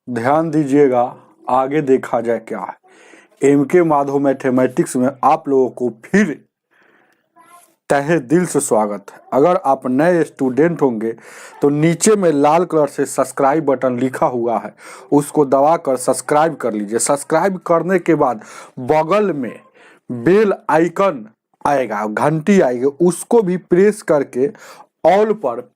ध्यान दीजिएगा, आगे देखा जाए क्या है। एमके माधव मैथमेटिक्स में आप लोगों को फिर तहे दिल से स्वागत है। अगर आप नए स्टूडेंट होंगे तो नीचे में लाल कलर से सब्सक्राइब बटन लिखा हुआ है, उसको दबाकर सब्सक्राइब कर लीजिए। सब्सक्राइब करने के बाद बगल में बेल आइकन आएगा, घंटी आएगी, उसको भी प्रेस करके ऑल पर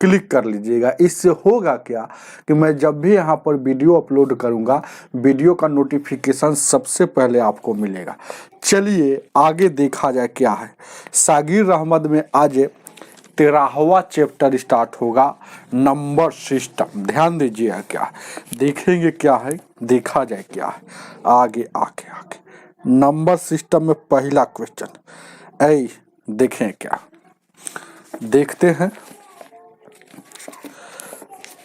क्लिक कर लीजिएगा। इससे होगा क्या कि मैं जब भी यहाँ पर वीडियो अपलोड करूँगा, वीडियो का नोटिफिकेशन सबसे पहले आपको मिलेगा। चलिए आगे देखा जाए क्या है। सागिर अहमद में आज 13वां चैप्टर स्टार्ट होगा, नंबर सिस्टम। ध्यान दीजिएगा क्या है, देखेंगे क्या है, देखा जाए क्या है। आगे आगे आगे नंबर सिस्टम में पहला क्वेश्चन देखें क्या, देखते हैं।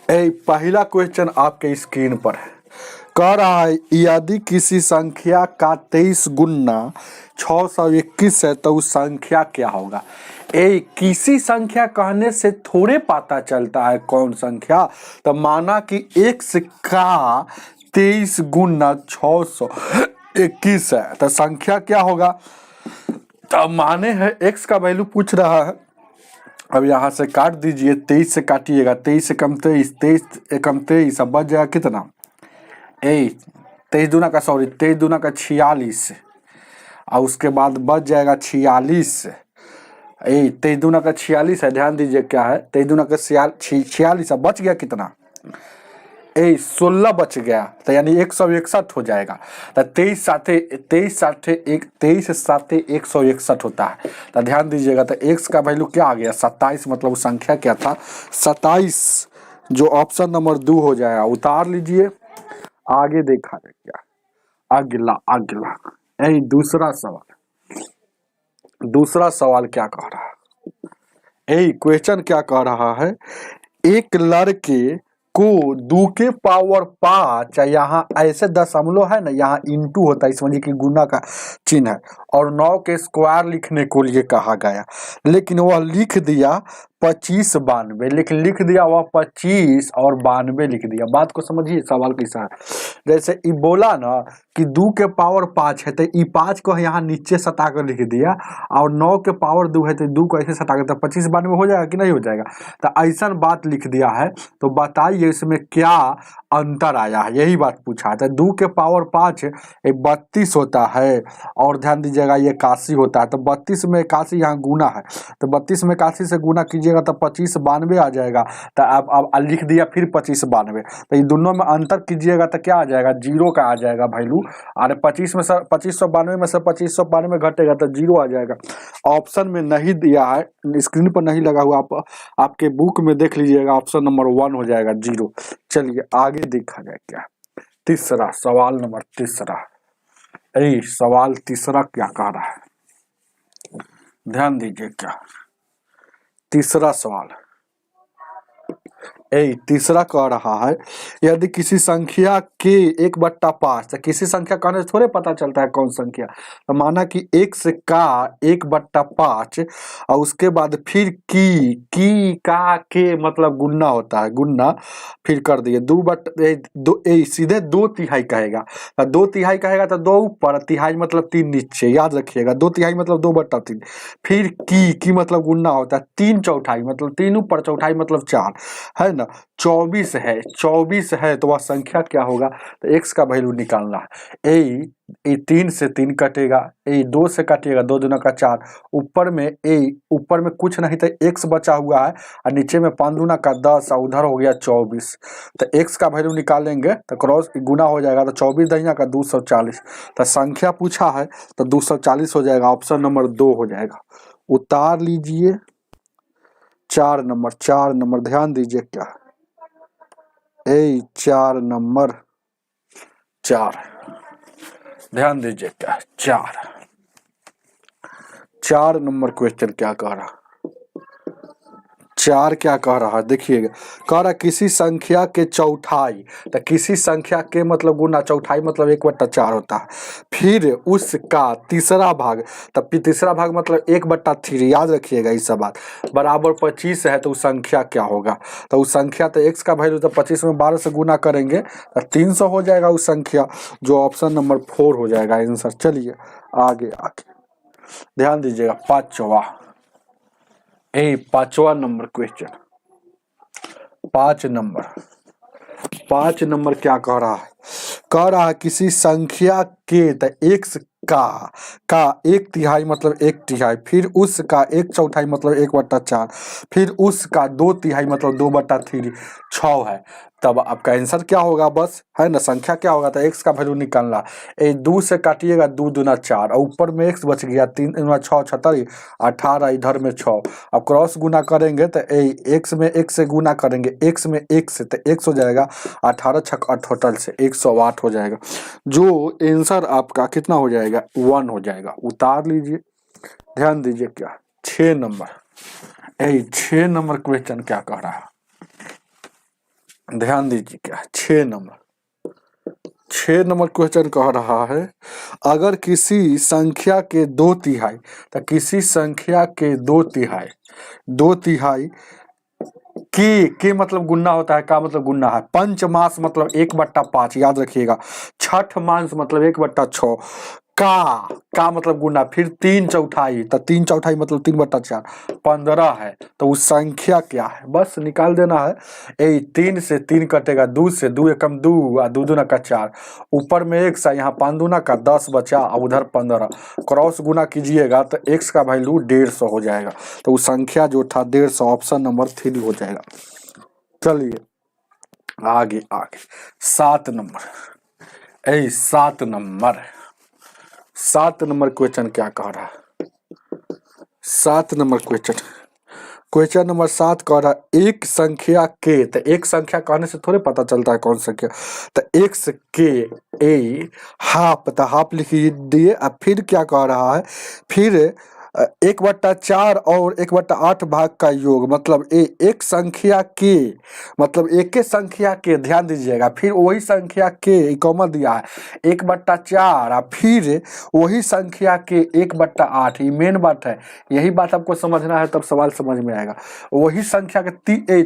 पहला क्वेश्चन आपके स्क्रीन पर है। कह रहा है यदि किसी संख्या का 23 गुना 621 है तो उस संख्या क्या होगा। किसी संख्या कहने से थोड़े पता चलता है कौन संख्या। तो माना कि x का 23 गुना 621 है तो संख्या क्या होगा। तो माने है x का वैल्यू पूछ रहा है। अब यहाँ से काट दीजिए, 23 से काटिएगा, 23 से कम 23, 23 एकम 23, अब बच जाएगा कितना 23 दूना का 46 और उसके बाद बच जाएगा 46। 23 दूना का 46 है, ध्यान दीजिए क्या है, 23 दूना का 46, अब बच गया कितना 16 बच गया। तो यानी 161 हो जाएगा। तो 23 साथे 161 होता है। तो ध्यान दीजिएगा, तो x का वैल्यू क्या आ गया 27, मतलब संख्या क्या था 27, जो ऑप्शन नंबर 2 हो जाएगा। उतार लीजिए, आगे देखा जाए क्या। अगला दूसरा सवाल क्या कह रहा है। क्वेश्चन क्या कह रहा है, एक लड़के को 2 के पावर 5, यहाँ ऐसे दशमलव है ना, यहाँ इंटू होता है, समझिए कि गुना का चिन्ह है, और 9 के स्क्वायर लिखने को लिए कहा गया, लेकिन वह लिख दिया 25 92, लेकिन लिख दिया वह 25 और 92 लिख दिया। बात को समझिए, सवाल कैसा है। जैसे ये बोला ना कि 2 के पावर 5 है तो ये 5 को यहाँ नीचे सटा कर लिख दिया, और 9 के पावर 2 है तो 2 को ऐसे सटा कर, तो 25 92 हो जाएगा कि नहीं हो जाएगा। तो ऐसा बात लिख दिया है, तो बताइए इसमें क्या अंतर आया है, यही बात पूछा है। तो 2 के पावर 5 32 होता है, और ध्यान दीजिएगा ये 81 होता है। तो 32 में 81 यहाँ गुना है, तो 32 में 81 से गुना कीजिएगा तो 25 92 आ जाएगा। तो अब लिख दिया फिर 25 92, तो ये दोनों में अंतर कीजिएगा तो क्या आ जाएगा, 0 का आ जाएगा वैल्यू। अरे 25 में से 2592 में से 2592 घटेगा तो 0 आ जाएगा। ऑप्शन में नहीं दिया है, स्क्रीन पर नहीं लगा हुआ, आपके बुक में देख लीजिएगा, ऑप्शन नंबर 1 हो जाएगा 0। चलिए आगे देखा जाए क्या। तीसरा सवाल नंबर तीसरा, सवाल तीसरा क्या कह रहा है, ध्यान दीजिए क्या। तीसरा सवाल तीसरा कह रहा है यदि किसी संख्या के 1/5, तो किसी संख्या कहने से थोड़े पता चलता है कौन संख्या। तो माना कि x का 1/5 और उसके बाद फिर की का के मतलब गुन्ना होता है, गुन्ना फिर कर दिए 2 सीधे 2/3 कहेगा। 2/3 कहेगा तो 2 ऊपर, तिहाई मतलब 3 नीचे, याद रखिएगा 2/3 मतलब 2/3। फिर की मतलब गुन्ना होता है, 3/4 मतलब 3 ऊपर, चौथाई मतलब 4 है ना। 24 है, 24 है तो वह संख्या क्या होगा। तो x का वैल्यू निकालना है। 3 से 3 कटेगा, 2 से काटिएगा, 2 दूना का 4, ऊपर में कुछ नहीं तो x बचा हुआ है, और नीचे में 5 दूना का 10 और उधर हो गया 24। तो x का वैल्यू निकालेंगे तो क्रॉस गुना हो जाएगा, तो 24 दहिया का 240। तो संख्या पूछा है तो 240 हो जाएगा, ऑप्शन नंबर 2 हो जाएगा। उतार लीजिए, 4 नंबर ध्यान दीजिए क्या, 4 नंबर 4 ध्यान दीजिए क्या, 4 नंबर क्वेश्चन क्या कह रहा। 4 क्या कह रहा है देखिएगा, कह रहा है किसी संख्या के चौथाई, तो किसी संख्या के मतलब गुना चौथाई मतलब 1/4 होता है, फिर उसका तीसरा भाग, तब फिर तीसरा भाग मतलब 1/3, याद रखिएगा इस सब बात, बराबर 25 है, तो उस संख्या क्या होगा, तो उस संख्या तो x का वैल्यू तो 25 में 12 से गुना करेंगे तो 300 हो जाएगा उस संख्या, जो ऑप्शन नंबर 4 हो जाएगा आंसर। चलिए आगे आगे ध्यान दीजिएगा, पांचवा नंबर क्वेश्चन, 5 नंबर क्या कह रहा है, कह रहा है किसी संख्या के तो x का 1/3 मतलब 1/3, फिर उसका 1/4 मतलब 1/4, फिर उसका 2/3 मतलब 2/3, 6 है, तब आपका आंसर क्या होगा, बस है ना, संख्या क्या होगा, तो x का वैल्यू निकालना, 2 से काटिएगा 2 दूना 4 और ऊपर में x बच गया, 3 दूना 6 76, 18 इधर में 6, अब क्रॉस गुना करेंगे तो x में x से गुना करेंगे, x में x से तो x हो जाएगा 18 छक 88 से 108 हो जाएगा, जो आंसर आपका कितना हो जाएगा 1 हो जाएगा, उतार लीजिए। ध्यान दीजिए क्या 6 नंबर क्वेश्चन क्या कह रहा है, ध्यान दीजिए क्या 6 नंबर क्वेश्चन कह रहा है, अगर किसी संख्या के 2/3, तो किसी संख्या के 2/3 के मतलब गुना होता है, का मतलब गुना है, पंचमांश मतलब 1/5, याद रखिएगा, छठ मांस मतलब 1/6, का मतलब गुना, फिर 3/4, तो 3/4 मतलब 3/4, 15 है, तो उस संख्या क्या है, बस निकाल देना है, 3 से 3 कटेगा, 2 से 2 एकम 2 और 2 दूना का 4, ऊपर में 1 यहाँ 5 दूना का 10 बचा और उधर 15, क्रॉस गुना कीजिएगा तो x का वैल्यू 150 हो जाएगा, तो उस संख्या जो था 150, ऑप्शन नंबर 3 हो जाएगा। चलिए आगे 7 नंबर क्वेश्चन क्या कह रहा है, 7 नंबर क्वेश्चन नंबर 7 कह रहा है, एक संख्या के, तो एक संख्या कहने से थोड़े पता चलता है कौन संख्या, तो x के हाफ, तो हाफ लिख दिए, अब फिर क्या कह रहा है, फिर 1/4 और 1/8 भाग का योग, मतलब एक संख्या के, मतलब एक के संख्या के, ध्यान दीजिएगा, फिर वही संख्या के कॉमा दिया है 1/4 और फिर वही संख्या के 1/8, ये मेन बात है, यही बात आपको समझना है तब सवाल समझ में आएगा, वही संख्या के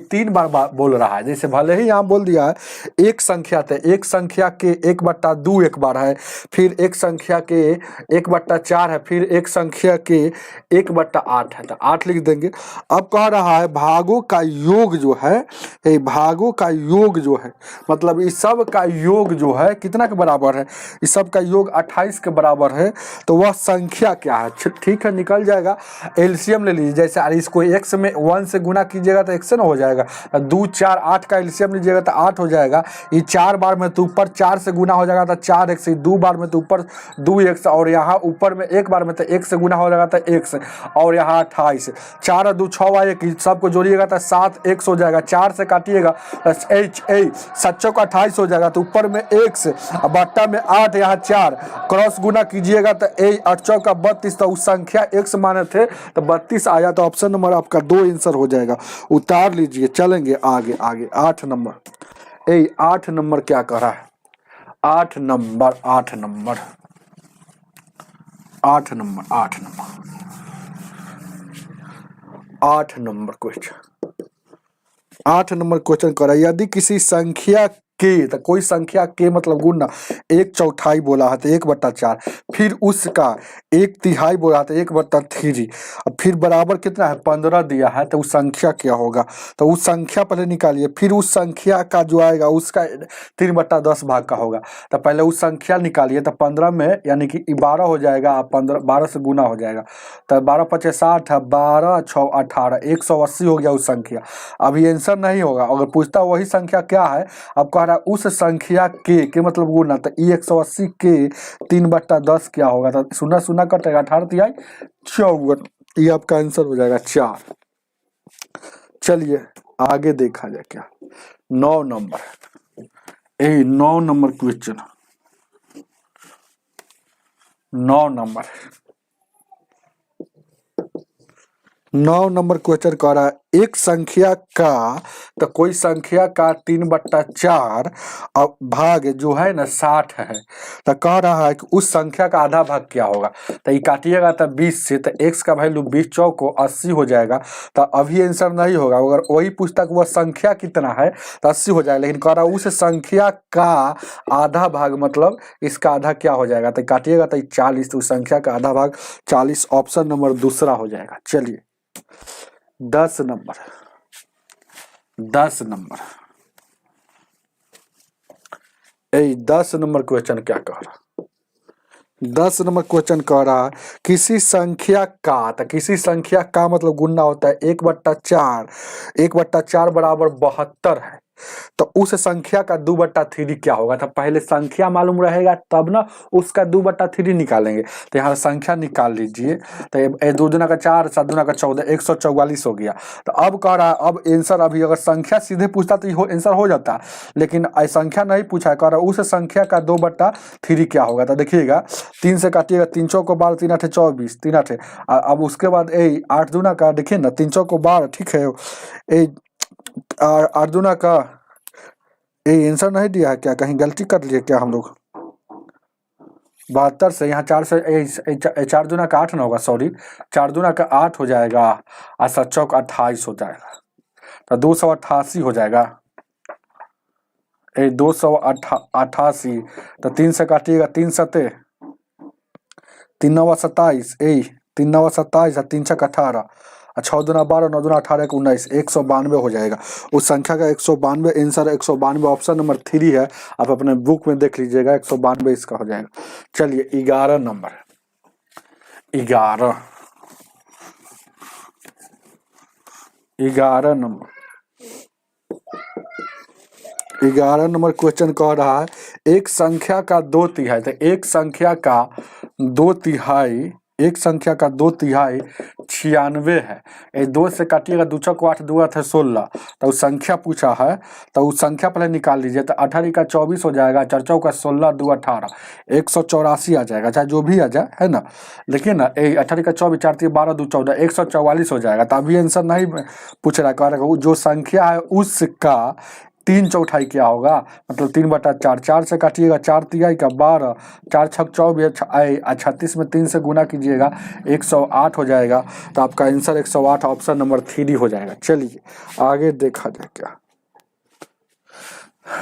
3 बार बोल रहा है, जैसे भले ही यहाँ बोल दिया है एक संख्या, थे एक संख्या के 1/2 एक बार है, फिर एक संख्या के 1/4 है, फिर एक संख्या के 1/8 है, तो 8 लिख देंगे। अब कह रहा है भागों का योग जो है, ये भागों का योग जो है, मतलब इस सब का योग जो है कितना के बराबर है, इस सब का योग 28 के बराबर है, तो वह संख्या क्या है, ठीक है निकल जाएगा, एलसीएम ले लीजिए, जैसे इसको x में 1 से गुना कीजिएगा तो x से ना हो जाएगा, 2 4 8 का एलसीएम लीजिएगा तो 8 हो जाएगा, ये 4 बार में तो ऊपर 4 से गुना हो जाएगा तो 4x, 2 बार में तो ऊपर 2x, और यहाँ ऊपर में 1 बार में तो 1 से गुना हो जाएगा तो x, और यहाँ 28, 4 और 2 6 और 1 सबको जोड़िएगा तो 7x हो जाएगा, 4 से काटिएगा तो 7 का 28 हो जाएगा, तो ऊपर में x बट्टा में 8, यहाँ 4 क्रॉस गुना कीजिएगा तो 8 का 32, तो उस संख्या x माने थे तो 32 आया, तो ऑप्शन नंबर आपका 2 आंसर हो जाएगा, उतार लीजिए। चलेंगे आगे 8 नंबर क्या कह रहा है, 8 नंबर क्वेश्चन कर रहा है, यदि किसी संख्या के, तो कोई संख्या के मतलब गुना 1/4 बोला है तो 1/4, फिर उसका 1/3 बोला तो 1/3, अब फिर बराबर कितना है 15 दिया है, तो उस संख्या क्या होगा, तो उस संख्या पहले निकालिए, फिर उस संख्या का जो आएगा उसका 3/10 भाग का होगा, तो पहले उस संख्या निकालिए, तो 15 में यानी कि 12 हो जाएगा, 12 से गुना हो जाएगा, तो 12 × 5 = 60, 12 × 6 = 18, 180 हो गया उस संख्या। अभी आंसर नहीं होगा, अगर पूछता वही संख्या क्या है, अब कह रहा है उस संख्या के मतलब गुना, तो 180 के 3/10 क्या होगा, तो 0 0 कटेगा, 18 × 54, ये आपका आंसर हो जाएगा 4। चलिए आगे देखा जाए क्या 9 नंबर क्वेश्चन, 9 नंबर क्वेश्चन कह रहा है, एक संख्या का, तो कोई संख्या का 3/4 अब भाग जो है ना 60 है, तो कह रहा है कि उस संख्या का आधा भाग क्या होगा। तो ये काटिएगा तो 20 से, तो x का वैल्यू 20 चौको 80 हो जाएगा। तो अभी आंसर नहीं होगा, अगर वही पूछता कि वह संख्या कितना है तो 80 हो जाएगा, लेकिन कह रहा है उस संख्या का आधा भाग, मतलब इसका आधा क्या हो जाएगा। तो काटिएगा तो 40, तो उस संख्या का आधा भाग 40, ऑप्शन नंबर दूसरा हो जाएगा। चलिए 10 नंबर 10 नंबर क्वेश्चन क्या कह रहा है। 10 नंबर क्वेश्चन कह रहा है किसी संख्या का, तो किसी संख्या का मतलब गुना होता है 1/4, 1/4 बराबर 72 है, तो उस संख्या का 2/3 क्या होगा। तो पहले संख्या मालूम रहेगा तब ना उसका 2/3 निकालेंगे। तो यहाँ संख्या निकाल लीजिए, तो 2 दूना का 4, 7 दूना का 14, 144 हो गया। तो अब कह रहा है अब आंसर, अभी अगर संख्या सीधे पूछता तो आंसर हो जाता, लेकिन संख्या नहीं पूछा है, कह रहा है उस संख्या का 2/3 क्या होगा। तो देखिएगा 3 से काटिएगा, 3 चौको 12, 3 8 24, 3 8। अब उसके बाद 8 दूना का देखिए ना, 3 चौको 12, ठीक है, 8 दूना का आंसर नहीं दिया है क्या, कहीं गलती कर लिए क्या हम लोग। 72 से यहाँ 4 से 4 दूना का 8 ना होगा, सॉरी 4 दूना का 8 हो जाएगा, और 7 चौक 28 हो जाएगा, तो 288 हो जाएगा। 288, तो 3 से काटिएगा, 3 सते 3 9 27, 3 9 27, 3 6 18, 6 दूना 12, 9 दूना 18, 19, 192 हो जाएगा। उस संख्या का 192 आंसर, 192 ऑप्शन नंबर 3 है। आप अपने बुक में देख लीजिएगा, 192 इसका हो जाएगा। चलिए 11 नंबर 11 नंबर क्वेश्चन कह रहा है एक संख्या का 2/3, तो एक संख्या का 2/3, एक संख्या का 2/3 96 है। 2 से काटिएगा, 2 चौको 8, 2 8 16, तो उस संख्या पूछा है, तो उस संख्या पहले निकाल लीजिए। तो 18 का 24 हो जाएगा, 4 चौका 16, 2 18, 184 आ जाएगा, चाहे जो भी आ जाए, है ना। देखिए ना 18 का 24, 4 3 12, 2 14, 144 हो जाएगा। तो अभी आंसर नहीं पूछ रहा, कह रहा जो संख्या है उसका 3/4 क्या होगा, मतलब 3/4। 4 से काटिएगा, 4 तिहाई का 12, 4 छक 24, 36 में 3 से गुना कीजिएगा, 108 हो जाएगा। तो आपका आंसर 108 ऑप्शन नंबर 3 हो जाएगा। चलिए आगे देखा जाए क्या।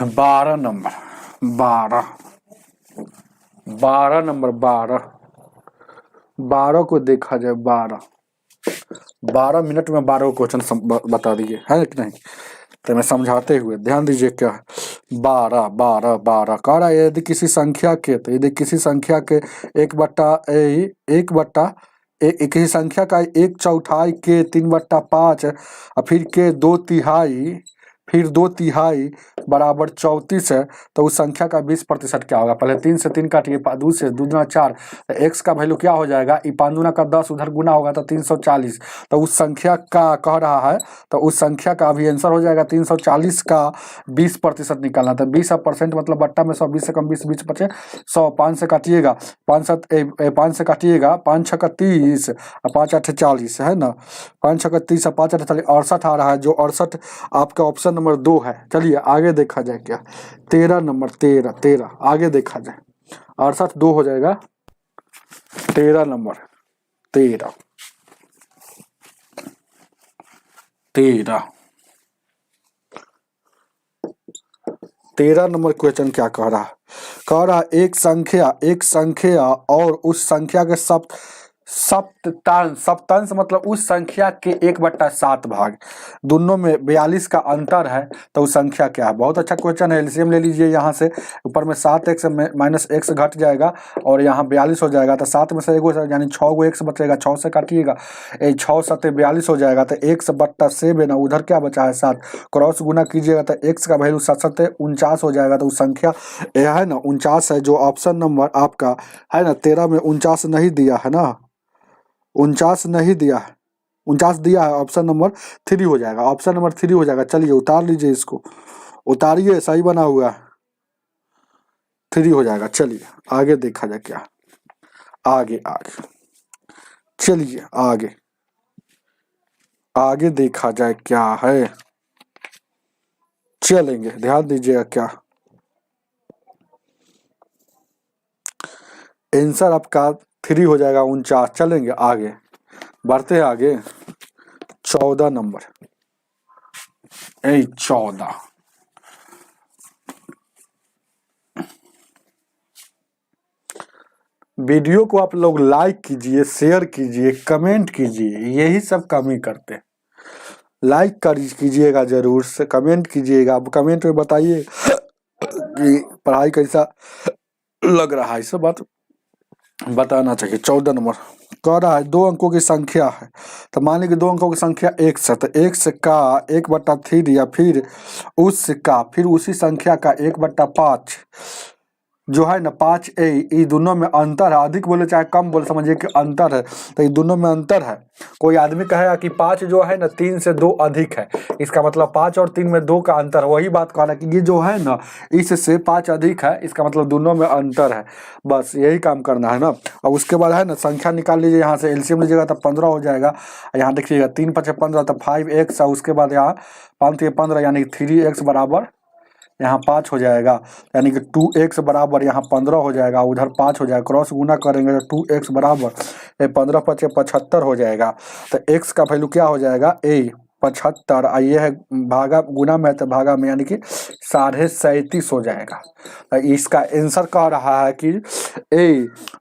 12 नंबर 12 को देखा जाए। 12 मिनट में 12 क्वेश्चन बता दिए, है कि नहीं। तो मैं समझाते हुए ध्यान दीजिए क्या। 12 कह रहा है यदि किसी संख्या के, तो यदि किसी संख्या के किसी संख्या का 1/4 के 3/5 और फिर के 2/3, फिर 2/3 बराबर 34 है, तो उस संख्या का 20% क्या होगा। पहले 3 से 3 काटिए, 2 से 2 दूना 4, तो x का वैल्यू क्या हो जाएगा, 5 दूना का 10, उधर गुना होगा तो 340। तो उस संख्या का कह रहा है, तो उस संख्या का अभी आंसर हो जाएगा 340 का 20% निकालना। तो 20% मतलब बट्टा में 100, 20 से कम 20, 20 बचे 100, 5 से काटिएगा, 5 से काटिएगा, 5 6 30, 5 8 40, है ना। 5 6 30, 5 8 40, 68 आ रहा है, जो 68 आपका ऑप्शन नंबर 2 है। चलिए आगे देखा जाए क्या। 13 नंबर 13 आगे देखा जाए। 68 2 हो जाएगा। 13 नंबर 13 नंबर क्वेश्चन क्या कह रहा है। कह रहा है एक संख्या और उस संख्या के सप्तांश मतलब उस संख्या के 1/7 भाग, दोनों में 42 का अंतर है, तो उस संख्या क्या है। बहुत अच्छा क्वेश्चन है। एलसीएम ले लीजिए, यहाँ से ऊपर में 7x माइनस x घट जाएगा और यहाँ 42 हो जाएगा। तो 7 में से एगो यानी 6 गो x बचेगा, 6 से काटिएगा, 6 7 42 हो जाएगा। तो x/7 ना, उधर क्या बचा है 7, क्रॉस गुना कीजिएगा तो x का वैल्यू 7 7 49 हो जाएगा। तो उस संख्या यह है ना 49 है, जो ऑप्शन नंबर आपका है ना 13 में 49 नहीं दिया है ना, 49 नहीं दिया है, 49 दिया है, ऑप्शन नंबर 3 हो जाएगा, ऑप्शन नंबर 3 हो जाएगा। चलिए उतार लीजिए, इसको उतारिए, सही बना हुआ है, 3 हो जाएगा। चलिए आगे देखा जाए क्या। आगे चलिए आगे देखा जाए क्या है, चलेंगे, ध्यान दीजिएगा क्या आंसर आपका 3 हो जाएगा 49। चलेंगे आगे, बढ़ते हैं आगे। 14 नंबर, 14। वीडियो को आप लोग लाइक कीजिए, शेयर कीजिए, कमेंट कीजिए, यही सब कमी करते हैं। लाइक कीजिएगा जरूर से, कमेंट कीजिएगा। अब कमेंट में बताइए कि पढ़ाई कैसा लग रहा है, सब बात बताना चाहिए। 14 नंबर कह रहा है 2 अंकों की संख्या है, तो मान लीजिए 2 अंकों की संख्या x है, तो x का 1/3 या फिर उसका फिर उसी संख्या का 1/5 जो है ना 5a, ये दोनों में अंतर है। अधिक बोले चाहे कम बोले, समझिए कि अंतर है, तो ये दोनों में अंतर है। कोई आदमी कहेगा कि 5 जो है ना 3 से 2 अधिक है, इसका मतलब 5 और 3 में 2 का अंतर है। वही बात कहना कि ये जो है ना इससे 5 अधिक है, इसका मतलब दोनों में अंतर है। बस यही काम करना है ना। और उसके बाद है ना संख्या निकाल लीजिए, यहाँ से एलसीएम लीजिएगा तो 15 हो जाएगा। यहाँ देखिएगा 3 × 5 = 15, तो 5x है। उसके बाद यहाँ 5 × 15 यानी 3x बराबर यहाँ 5 हो जाएगा, यानी कि 2x बराबर यहाँ 15 हो जाएगा, उधर 5 हो जाएगा। क्रॉस गुना करेंगे तो 2x बराबर 15 × 5 = 75 हो जाएगा। तो x का वैल्यू क्या हो जाएगा 75। ये है भागा गुना में, तो भागा में यानी कि 37.5 हो जाएगा। तो इसका आंसर कह रहा है कि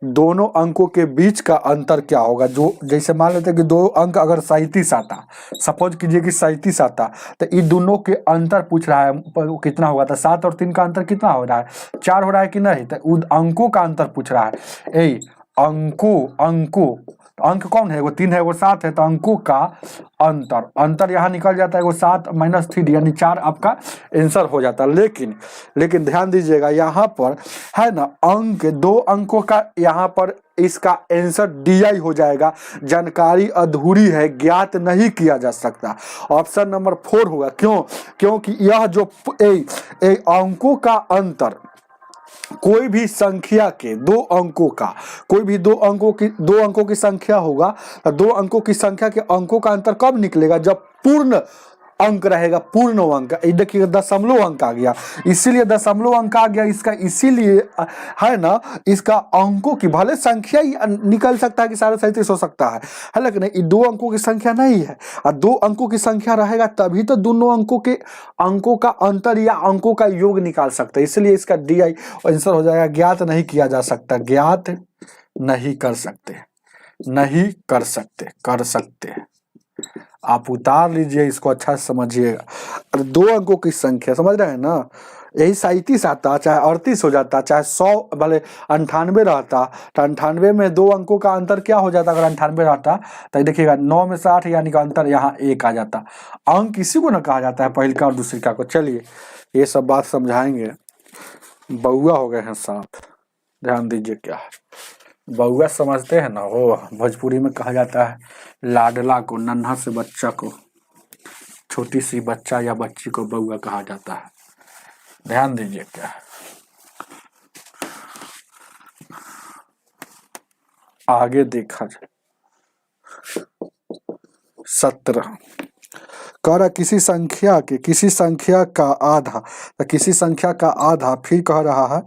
दोनों अंकों के बीच का अंतर क्या होगा। जो जैसे मान लेते हैं कि 2 अंक अगर 37 आता, सपोज कीजिए कि 37 आता, तो इन दोनों के अंतर पूछ रहा है कितना होगा। तो 7 और 3 का अंतर कितना हो रहा है, 4 हो रहा है कि नहीं। तो अंकों का अंतर पूछ रहा है। अंकों अंक कौन है, वो 3 है, वो 7 है, तो अंकों का अंतर यहाँ निकल जाता है, वो 7 - 3 यानी 4 आपका आंसर हो जाता है। लेकिन ध्यान दीजिएगा यहाँ पर है ना अंक 2 अंकों का, यहाँ पर इसका आंसर DI हो जाएगा। जानकारी अधूरी है, ज्ञात नहीं किया जा सकता। ऑप्शन नंबर 4 होगा। क्योंकि यह जो अंकों का अंतर कोई भी संख्या के 2 अंकों का, कोई भी 2 अंकों की संख्या होगा, तो 2 अंकों की संख्या के अंकों का अंतर कब निकलेगा, जब पूर्ण अंक रहेगा, पूर्ण अंक। देखिए दशमलव अंक आ गया, इसीलिए दशमलव अंक आ गया इसका, इसीलिए है ना इसका अंकों की भले संख्या ही निकल सकता है कि 37.5 हो सकता है, लेकिन ये 2 अंकों की संख्या नहीं है। और 2 अंकों की संख्या रहेगा तभी तो दोनों अंकों का अंतर या अंकों का योग निकाल सकते हैं। इसलिए इसका DI आंसर हो जाएगा। ज्ञात नहीं किया जा सकता, ज्ञात नहीं कर सकते, नहीं कर सकते, कर सकते। आप उतार लीजिए इसको, अच्छा से समझिएगा। 2 अंकों की संख्या समझ रहे हैं ना, यही 37 आता, चाहे 38 हो जाता, चाहे 100 भले 98 रहता, तो 98 में 2 अंकों का अंतर क्या हो जाता। अगर 98 रहता तो देखिएगा 9 में 60 यानी कि अंतर यहाँ 1 आ जाता। अंक इसी को ना कहा जाता है, पहल का और दूसरी का को। चलिए ये सब बात समझाएंगे। बउआ हो गए हैं 7, ध्यान दीजिए क्या है। बउआ समझते हैं ना, वो भोजपुरी में कहा जाता है लाडला को, नन्हा से बच्चा को, छोटी सी बच्चा या बच्ची को बउआ कहा जाता है। ध्यान दीजिए क्या है। आगे देखा जाए 17 कह रहा किसी संख्या का आधा, तो किसी संख्या का आधा, फिर कह रहा है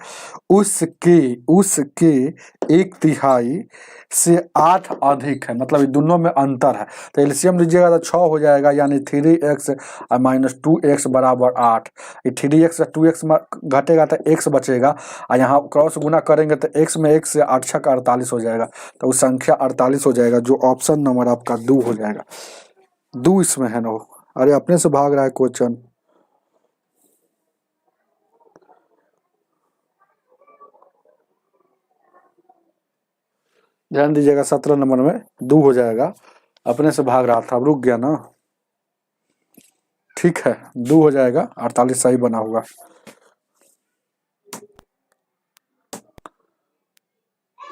उसके 1/3 से 8 अधिक है, मतलब ये दोनों में अंतर है। तो एलसीएम लीजिएगा तो 6 हो जाएगा, यानी 3x - 2x बराबर 8। ये 3x से 2x घटेगा तो x बचेगा, और यहाँ क्रॉस गुना करेंगे तो x में 1 से 8 × 48 हो जाएगा, तो वो संख्या 48 हो जाएगा, जो ऑप्शन नंबर आपका 2 हो जाएगा। 2 इसमें है ना। अरे अपने से भाग रहा है क्वेश्चन। ध्यान दीजिएगा 17 नंबर में 2 हो जाएगा, अपने से भाग रहा था, अब रुक गया ना। ठीक है 2 हो जाएगा, 48 सही बना होगा।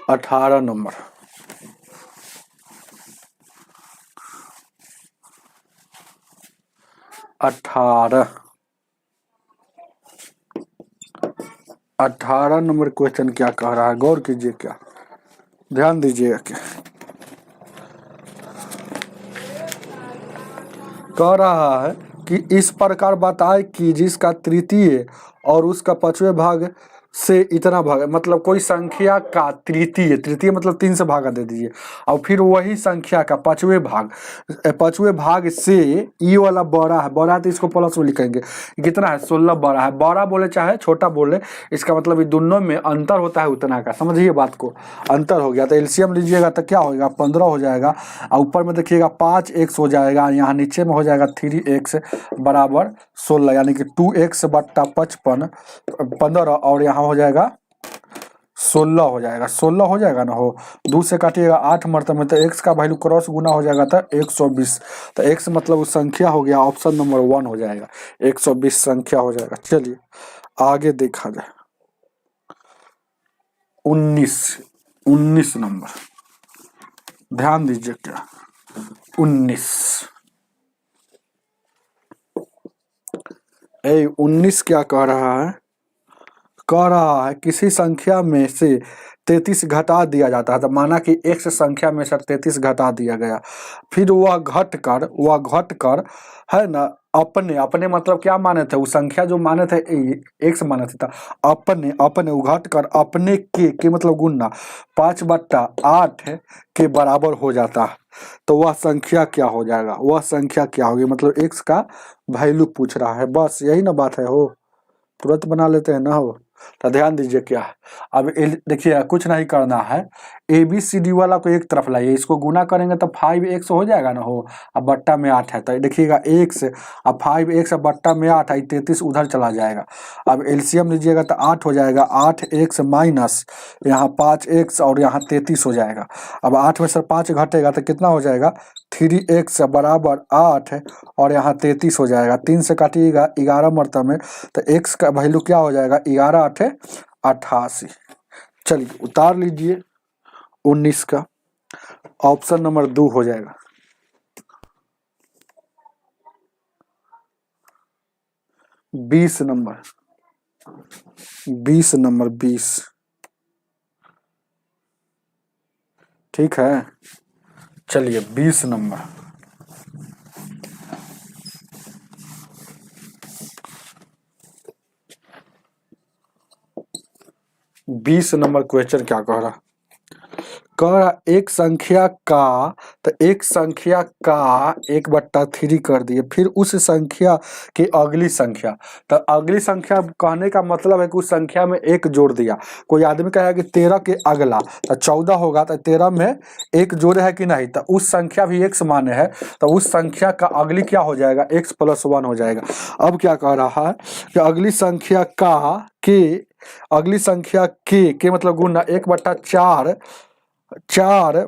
18 नंबर 18 नंबर क्वेश्चन क्या कह रहा है, गौर कीजिए क्या, ध्यान दीजिएगा क्या। कह रहा है कि इस प्रकार बताए कि जिसका तृतीय और उसका पांचवें भाग से इतना भाग, मतलब कोई संख्या का तृतीय मतलब 3 से भागा दे दीजिए, और फिर वही संख्या का पांचवें भाग से ई वाला बड़ा है तो इसको प्लस में लिखेंगे, कितना है 16 बड़ा है, बड़ा बोले चाहे छोटा बोले, इसका मतलब ये दोनों में अंतर होता है उतना का, समझिए बात को, अंतर हो गया तो एलसीएम लीजिएगा तो क्या होगा 15 हो जाएगा, और ऊपर में देखिएगा 5x हो जाएगा, यहाँ नीचे में हो जाएगा 3x बराबर 16, यानी कि 2x बट्टा 55 15, और यहाँ हो जाएगा 16 हो जाएगा, 16 हो जाएगा ना, हो 2 से काटिएगा 8 मरतबे तो x का वैल्यू क्रॉस गुना हो जाएगा तो 120, तो x मतलब उस संख्या हो गया, ऑप्शन नंबर 1 हो जाएगा, 120 संख्या हो जाएगा। चलिए आगे देखा जाए 19 नंबर, ध्यान दीजिए क्या 19 क्या कह रहा है, किसी संख्या में से 33 घटा दिया जाता है, तो माना कि x संख्या में से 33 घटा दिया गया, फिर वह घट कर है ना, अपने मतलब क्या माने थे, वो संख्या जो माने थे x माने थे, अपने घट कर अपने के मतलब गुणना 5/8 के बराबर हो जाता है, तो वह संख्या क्या हो जाएगा, मतलब x का वैल्यू पूछ रहा है, बस यही ना बात है, हो तुरंत बना लेते हैं ना, हो तो ध्यान दीजिए क्या, अब देखिए कुछ नहीं करना है, ABCD वाला को एक तरफ लाइए, इसको गुना करेंगे तो 5x हो जाएगा ना, हो अब बट्टा में 8 है तो देखिएगा x, अब 5x बट्टा में 8 है, 33 उधर चला जाएगा, अब एलसीएम लीजिएगा तो 8 हो जाएगा, 8x माइनस यहाँ 5x और यहाँ 33 हो जाएगा, अब 8 में से 5 घटेगा तो कितना हो जाएगा 3x बराबर 8 और यहाँ 33 हो जाएगा, 3 से काटिएगा 11 मरतबे तो x का वैल्यू क्या हो जाएगा 11 8 88। चलिए उतार लीजिए 19 का, ऑप्शन नंबर 2 हो जाएगा। 20 नंबर 20, ठीक है। चलिए 20 नंबर, क्वेश्चन क्या कह रहा, एक संख्या का, तो एक संख्या का 1/3 कर दिए, फिर उस संख्या की अगली संख्या, तो अगली संख्या कहने का मतलब है कि उस संख्या में 1 जोड़ दिया, कोई आदमी कहेगा कि 13 के अगला तो 14 होगा, तो 13 में 1 जोड़े है कि नहीं, तो उस संख्या भी x माने है, तो उस संख्या का अगली क्या हो जाएगा x + 1 हो जाएगा। अब क्या कह रहा है कि अगली संख्या के मतलब गुना 1/4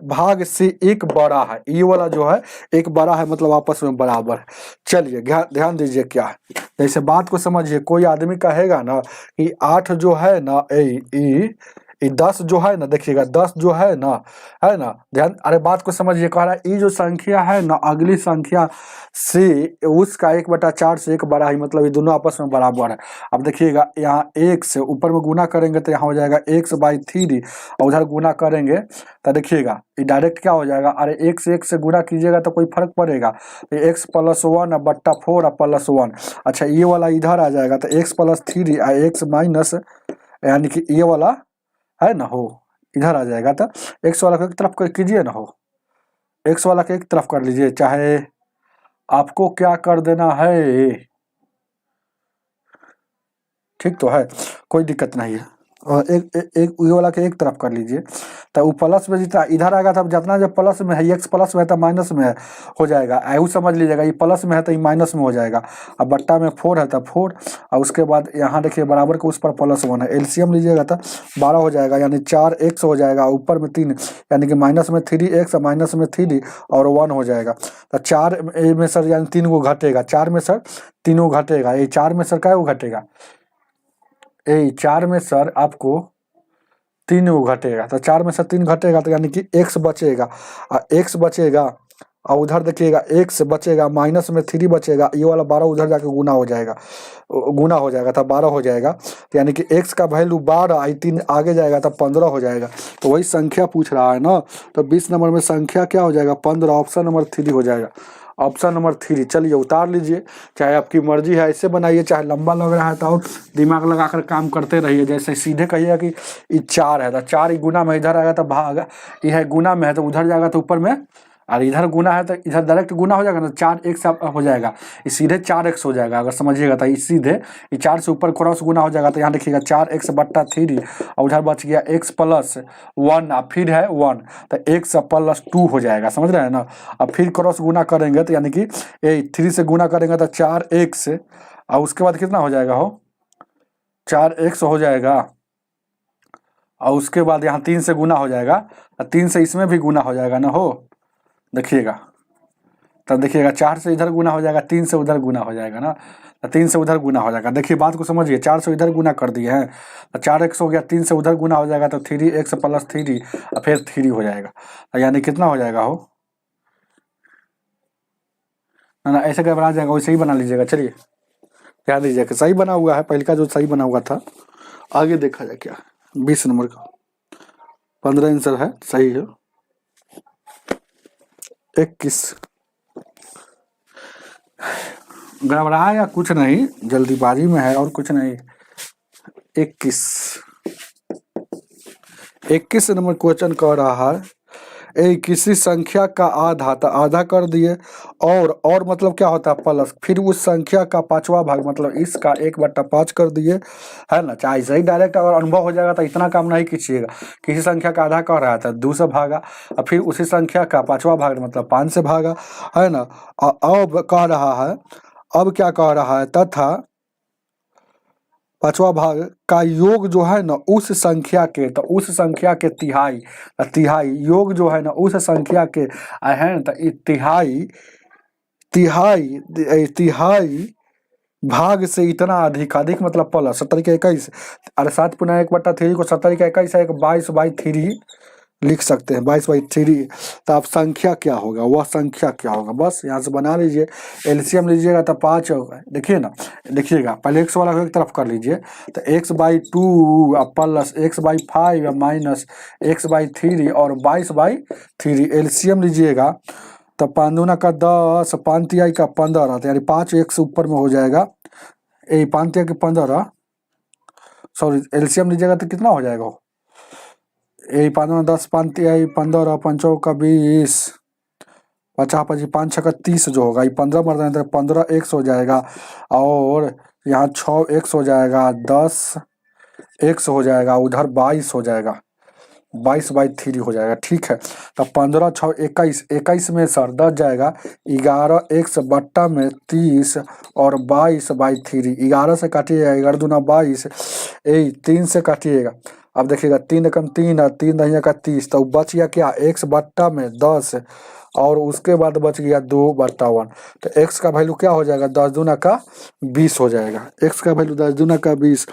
भाग से 1 बड़ा है, ये वाला जो है 1 बड़ा है मतलब आपस में बराबर है। चलिए ध्यान दीजिए क्या है, जैसे बात को समझिए, कोई आदमी कहेगा ना कि 8 जो है ना, 10 जो है ना, देखिएगा 10 जो है ना ध्यान, अरे बात को समझिए, कह रहा है ये जो संख्या है ना, अगली संख्या से उसका 1/4 से 1 बड़ा है, मतलब ये दोनों आपस में बराबर है। अब देखिएगा यहाँ 1 से ऊपर में गुना करेंगे तो यहाँ हो जाएगा x/3, और उधर गुना करेंगे तो देखिएगा ये डायरेक्ट क्या हो जाएगा, अरे 1 से 1 से गुना कीजिएगा तो कोई फर्क पड़ेगा, तो x + 1 बट्टा 4 +1, अच्छा ये वाला इधर आ जाएगा तो x + 3 x माइनस, यानी कि ये वाला है ना, हो इधर आ जाएगा, तो x वाला को एक तरफ कर कीजिए ना, हो x वाला के एक तरफ कर लीजिए, चाहे आपको क्या कर देना है, ठीक तो है, कोई दिक्कत नहीं है, और एक ये वाला के एक तरफ कर लीजिए, तो वो प्लस में जितना इधर आएगा तब जितना जब प्लस में है, x प्लस में है तो माइनस में हो जाएगा, ऐसा समझ लीजिएगा, ये प्लस में है तो ये माइनस में हो जाएगा, अब बट्टा में 4 है तो 4, और उसके बाद यहाँ देखिए बराबर के उस पर +1 है, एलसीएम लीजिएगा तो 12 हो जाएगा, यानी 4x हो जाएगा, ऊपर में 3 यानी कि माइनस में 3x माइनस में 3 और 1 हो जाएगा, तो 4 में सर यानी 3 को घटेगा, 4 में सर 3 को घटेगा, ये 4 में सर क्या को घटेगा, 4 में सर आपको 3 को घटेगा, तो 4 में से 3 घटेगा तो यानी कि x बचेगा, और उधर देखिएगा x बचेगा, माइनस में 3 बचेगा, ये वाला 12 उधर जाके गुना हो जाएगा तो 12 हो जाएगा, तो यानी कि x का वैल्यू 12, 3 आगे जाएगा तो 15 हो जाएगा, तो वही संख्या पूछ रहा है ना, तो 20 नंबर में संख्या क्या हो जाएगा 15, ऑप्शन नंबर 3 हो जाएगा, ऑप्शन नंबर 3। चलिए उतार लीजिए, चाहे आपकी मर्जी है ऐसे बनाइए, चाहे लंबा लग रहा है तो और दिमाग लगाकर काम करते रहिए। जैसे सीधे कहिएगा कि ये 4 है तो 4 ही गुना में इधर आएगा तो भाग, ये है गुना में है तो उधर जाएगा तो ऊपर में, और इधर गुना है तो इधर डायरेक्ट गुना हो जाएगा ना, 4x हो जाएगा, ये सीधे 4x हो जाएगा। अगर समझिएगा तो ये सीधे ये 4 से ऊपर क्रॉस गुना हो जाएगा तो यहाँ लिखिएगा 4x/3 और उधर बच गया x+1 और फिर है 1 तो x+2 हो जाएगा। समझ रहे हैं ना। अब फिर क्रॉस गुना करेंगे तो यानी कि ये 3 से गुना करेंगे तो 4x और उसके बाद कितना हो जाएगा हो, 4x हो जाएगा और उसके बाद यहाँ 3 से गुना हो जाएगा, 3 से इसमें भी गुना हो जाएगा ना हो, देखिएगा तब देखिएगा 4 से इधर गुना हो जाएगा, 3 से उधर गुना हो जाएगा ना, तो 3 से उधर गुना हो जाएगा। देखिए बात को समझिए, 4 से इधर गुना कर दिए हैं तो 4x हो गया, 3 से उधर गुना हो जाएगा तो 3x+3 और फिर 3 हो जाएगा, तो यानी कितना हो जाएगा हो ना, ऐसे घबरा जाएगा, वैसे ही बना लीजिएगा। चलिए ध्यान दीजिएगा सही बना हुआ है, पहले का जो सही बना हुआ था, आगे देखा जाए क्या। 20 नंबर का 15 आंसर है, सही है। 21 घबराया या कुछ नहीं, जल्दीबाजी में है और कुछ नहीं। 21 नंबर क्वेश्चन कह रहा है किसी संख्या का आधा, तो आधा कर दिए और मतलब क्या होता है प्लस, फिर उस संख्या का 5वां भाग मतलब इसका 1/5 कर दिए, है ना। चाहे सही डायरेक्ट अगर अनुभव हो जाएगा तो इतना काम नहीं कीजिएगा। किसी संख्या का आधा कह रहा था 2 से भागा और फिर उसी संख्या का 5वां भाग मतलब 5 से भागा, है ना। अब कह रहा है, अब क्या कह रहा है, तथा 5वां भाग का योग जो है ना उस संख्या के, तो उस संख्या के तिहाई, तिहाई योग जो है ना उस संख्या के है तो तिहाई तिहाई तिहाई भाग से इतना अधिक, अधिक मतलब प्लस 70/21, अरे 7×1/3 को 70/21 है, 22/3 लिख सकते हैं, 22/3। तो अब संख्या क्या होगा, वह संख्या क्या होगा, बस यहाँ से बना लीजिए। एलसीएम लीजिएगा तो 5 होगा, देखिए ना, देखिएगा पहले x वाला को एक तरफ कर लीजिए, तो x/2 plus x/5 minus x/3 और 22/3 एलसीएम लीजिएगा तो 5 दूना का 10, 5 तिहाई का 15, तो यानी 5x ऊपर में हो जाएगा, 5 तिहाई के 15, सॉरी एलसीएम लीजिएगा तो कितना हो जाएगा, 5 10, 5 तिहाई 15, 5 का 20, 50 5 6 का 30 जो होगा, ये 15 मरना है 15x हो जाएगा और यहाँ 6x हो जाएगा, 10x हो जाएगा, उधर 22 हो जाएगा, 22/3 हो जाएगा। ठीक है, तो 15 6 21, 21 में सर 10 जाएगा, 11x बट्टा में 30 और 22/3, 11 से काटिएगा, 11 दूना 22, 3 से काटिएगा। अब देखिएगा 3 एकम 3 है, 3 दहिया का 30, तो बच गया क्या, x बट्टा में 10 और उसके बाद बच गया 2/1, तो x का वैल्यू क्या हो जाएगा, 10 दूना का 20 हो जाएगा, x का वैल्यू 10 दूना का 20।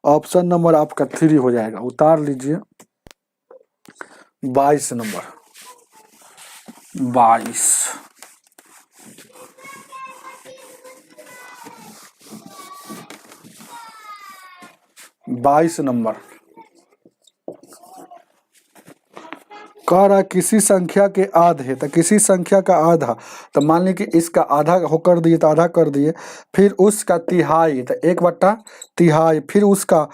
ऑप्शन नंबर आपका 3 हो जाएगा, उतार लीजिए। 22 नंबर 22 नंबर कह रहा है किसी संख्या के आधे, तो किसी संख्या का आधा, तो मान ली कि इसका आधा होकर दिए तो आधा कर दिए, फिर उसका तिहाई तो 1/3, फिर उसका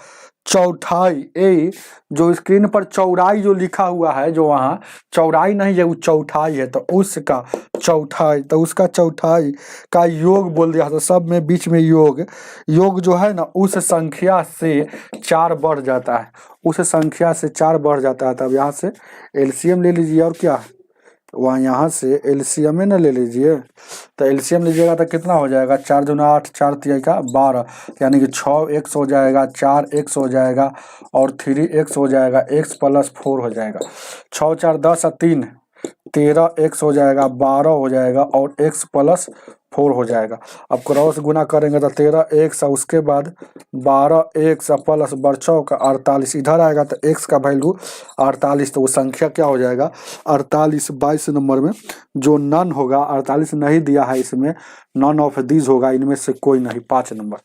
चौथाई, ए जो स्क्रीन पर चौड़ाई जो लिखा हुआ है, जो वहाँ चौड़ाई नहीं है वो चौथाई है, तो उसका चौथाई, तो उसका चौथाई का योग बोल दिया, तो सब में बीच में योग, योग जो है ना उस संख्या से 4 बढ़ जाता है, उस संख्या से 4 बढ़ जाता है। तब यहाँ से एलसीएम ले लीजिए, और क्या वहाँ यहाँ से एलसीएम न ले लीजिए, तो एलसीएम लीजिएगा तो कितना हो जाएगा, 4 दूना 8, 4 तिहाई का 12, यानी कि 6x हो जाएगा, 4x हो जाएगा और 3x हो जाएगा, x+4 हो जाएगा, 6 4 10 और 3 13x हो जाएगा, 12 हो जाएगा और x+4 हो जाएगा। अब क्रॉस गुना करेंगे तो 13x और उसके बाद 12x प्लस बरछौ का 48, इधर आएगा तो x का वैल्यू 48, तो वो संख्या क्या हो जाएगा 48। 22 नंबर में जो नन होगा, 48 नहीं दिया है इसमें, नन ऑफ दीज होगा, इनमें से कोई नहीं। 5 नंबर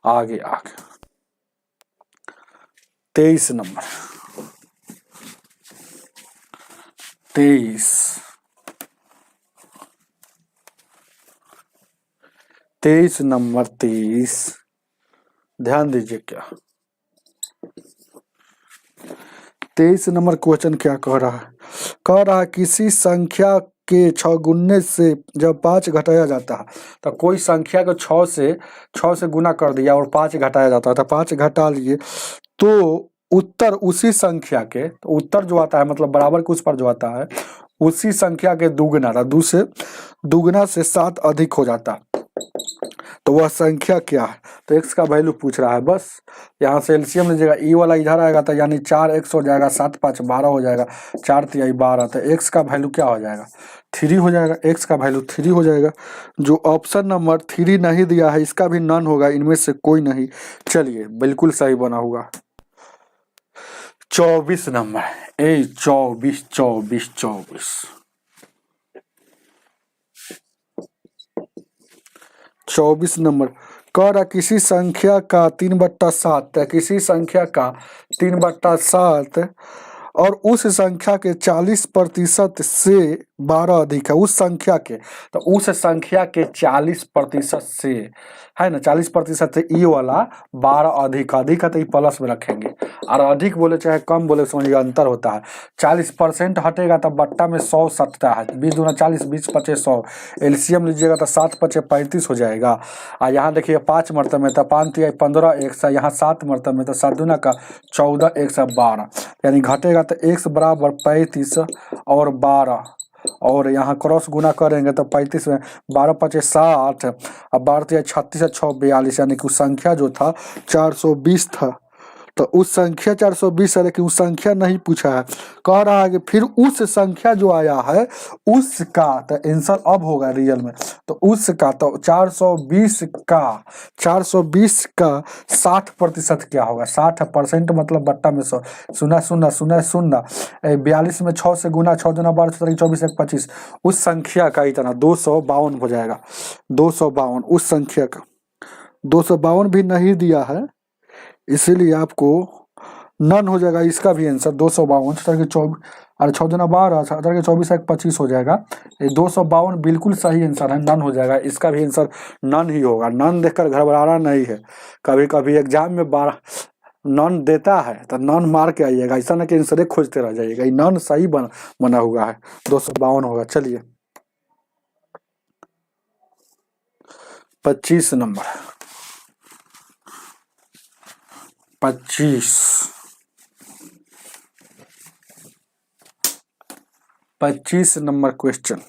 आगे 23 नंबर 23 23 नंबर 23, ध्यान दीजिए क्या 23 नंबर क्वेश्चन क्या कह रहा है किसी संख्या के 6 गुणने से जब 5 घटाया जाता है, तो कोई संख्या को 6 से गुना कर दिया और 5 घटाया जाता है, तो 5 घटा लिए तो उत्तर उसी संख्या के, तो उत्तर जो आता है मतलब बराबर के उस पर जो आता है उसी संख्या के दुगना था, दुगना से 7 अधिक हो जाता, तो वह संख्या क्या है। तो x का वैल्यू पूछ रहा है, बस यहाँ से एलसीएम लीजिएगा, ई वाला इधर आएगा तो यानी 4x हो जाएगा, 7 5 12 हो जाएगा, 4 3 12, तो x का वैल्यू क्या हो जाएगा 3 हो जाएगा, x का वैल्यू 3 हो जाएगा। जो ऑप्शन नंबर 3 नहीं दिया है इसका भी नन होगा, इनमें से कोई नहीं। चलिए बिल्कुल सही बना हुआ। 24 नंबर 24 नंबर कह रहा किसी संख्या का 3/7, किसी संख्या का 3/7 और उस संख्या के 40% से 12 अधिक है, उस संख्या के, तो उस संख्या के 40% से है ना, 40% से ई वाला 12 अधिक है तो ई प्लस में रखेंगे, और अधिक बोले चाहे कम बोले समझिए अंतर होता है। 40% हटेगा तो बट्टा में 100 सटता है, 20 दूना 40, 20 पचे 100, एलसीएम लीजिएगा तो 7 पचे 35 हो जाएगा। और यहाँ देखिए 5 मरतबे में तो 5 तिहाई 15 x, यहाँ 7 मरतबे में तो 7 दूना का 14 x 12, यानी घटेगा तो x बराबर 35 और 12, और यहाँ क्रॉस गुना करेंगे तो 35 में 12 पचे 60 और 12 तिहाई 36 और 6 42, यानी कि उस संख्या जो था 420 था, तो उस संख्या 420 है, लेकिन उस संख्या नहीं पूछा है। कह रहा है कि फिर उस संख्या जो आया है उसका, तो आंसर अब होगा रियल में, तो उसका तो 420 का 60% क्या होगा, 60% मतलब बट्टा में 100, 0 0 0 0, 42 में 6 से गुना, 6 दूना 12 17 24 1 25, उस संख्या का इतना 252 हो जाएगा, 252 उस संख्या का। 252 भी नहीं दिया है इसीलिए आपको नन हो जाएगा, इसका भी आंसर 252, 24 और 6 दूना 12, 24 1 25 हो जाएगा, ये 252 बिल्कुल सही आंसर है, नन हो जाएगा, इसका भी आंसर नन ही होगा। नन देखकर घबराना नहीं है, कभी कभी एग्जाम में 12 नन देता है तो नन मार के आइएगा, ऐसा ना कि आंसर खोजते रह जाइएगा, ये नन सही बना हुआ है, 252 होगा। चलिए 25 नंबर 25 नंबर क्वेश्चन,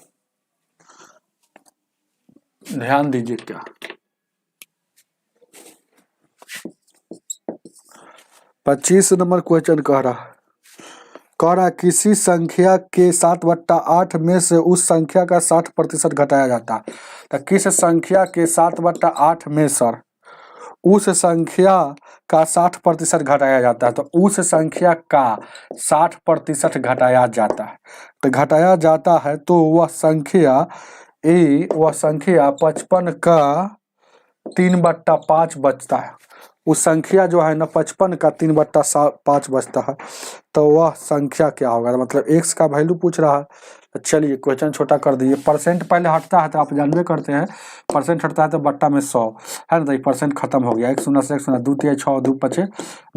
ध्यान दीजिए क्या 25 नंबर क्वेश्चन कह रहा किसी संख्या के 7/8 में से उस संख्या का 60% घटाया जाता है, तो किस संख्या के 7/8 में सर उस संख्या का 60% घटाया जाता है, तो उस संख्या का 60% घटाया जाता है, तो घटाया जाता है तो वह संख्या 55 का 3/5 बचता है, उस संख्या जो है ना 55 का 3/5 बचता है, तो वह संख्या क्या होगा, मतलब x का वैल्यू पूछ रहा है। तो चलिए क्वेश्चन छोटा कर दिए, परसेंट पहले हटता है तो आप जानबे करते हैं, परसेंट हटता है तो बट्टा में 100 है ना, तो ये परसेंट खत्म हो गया, 1 0 से 1 0, 2 तिहाई 6 2 पचे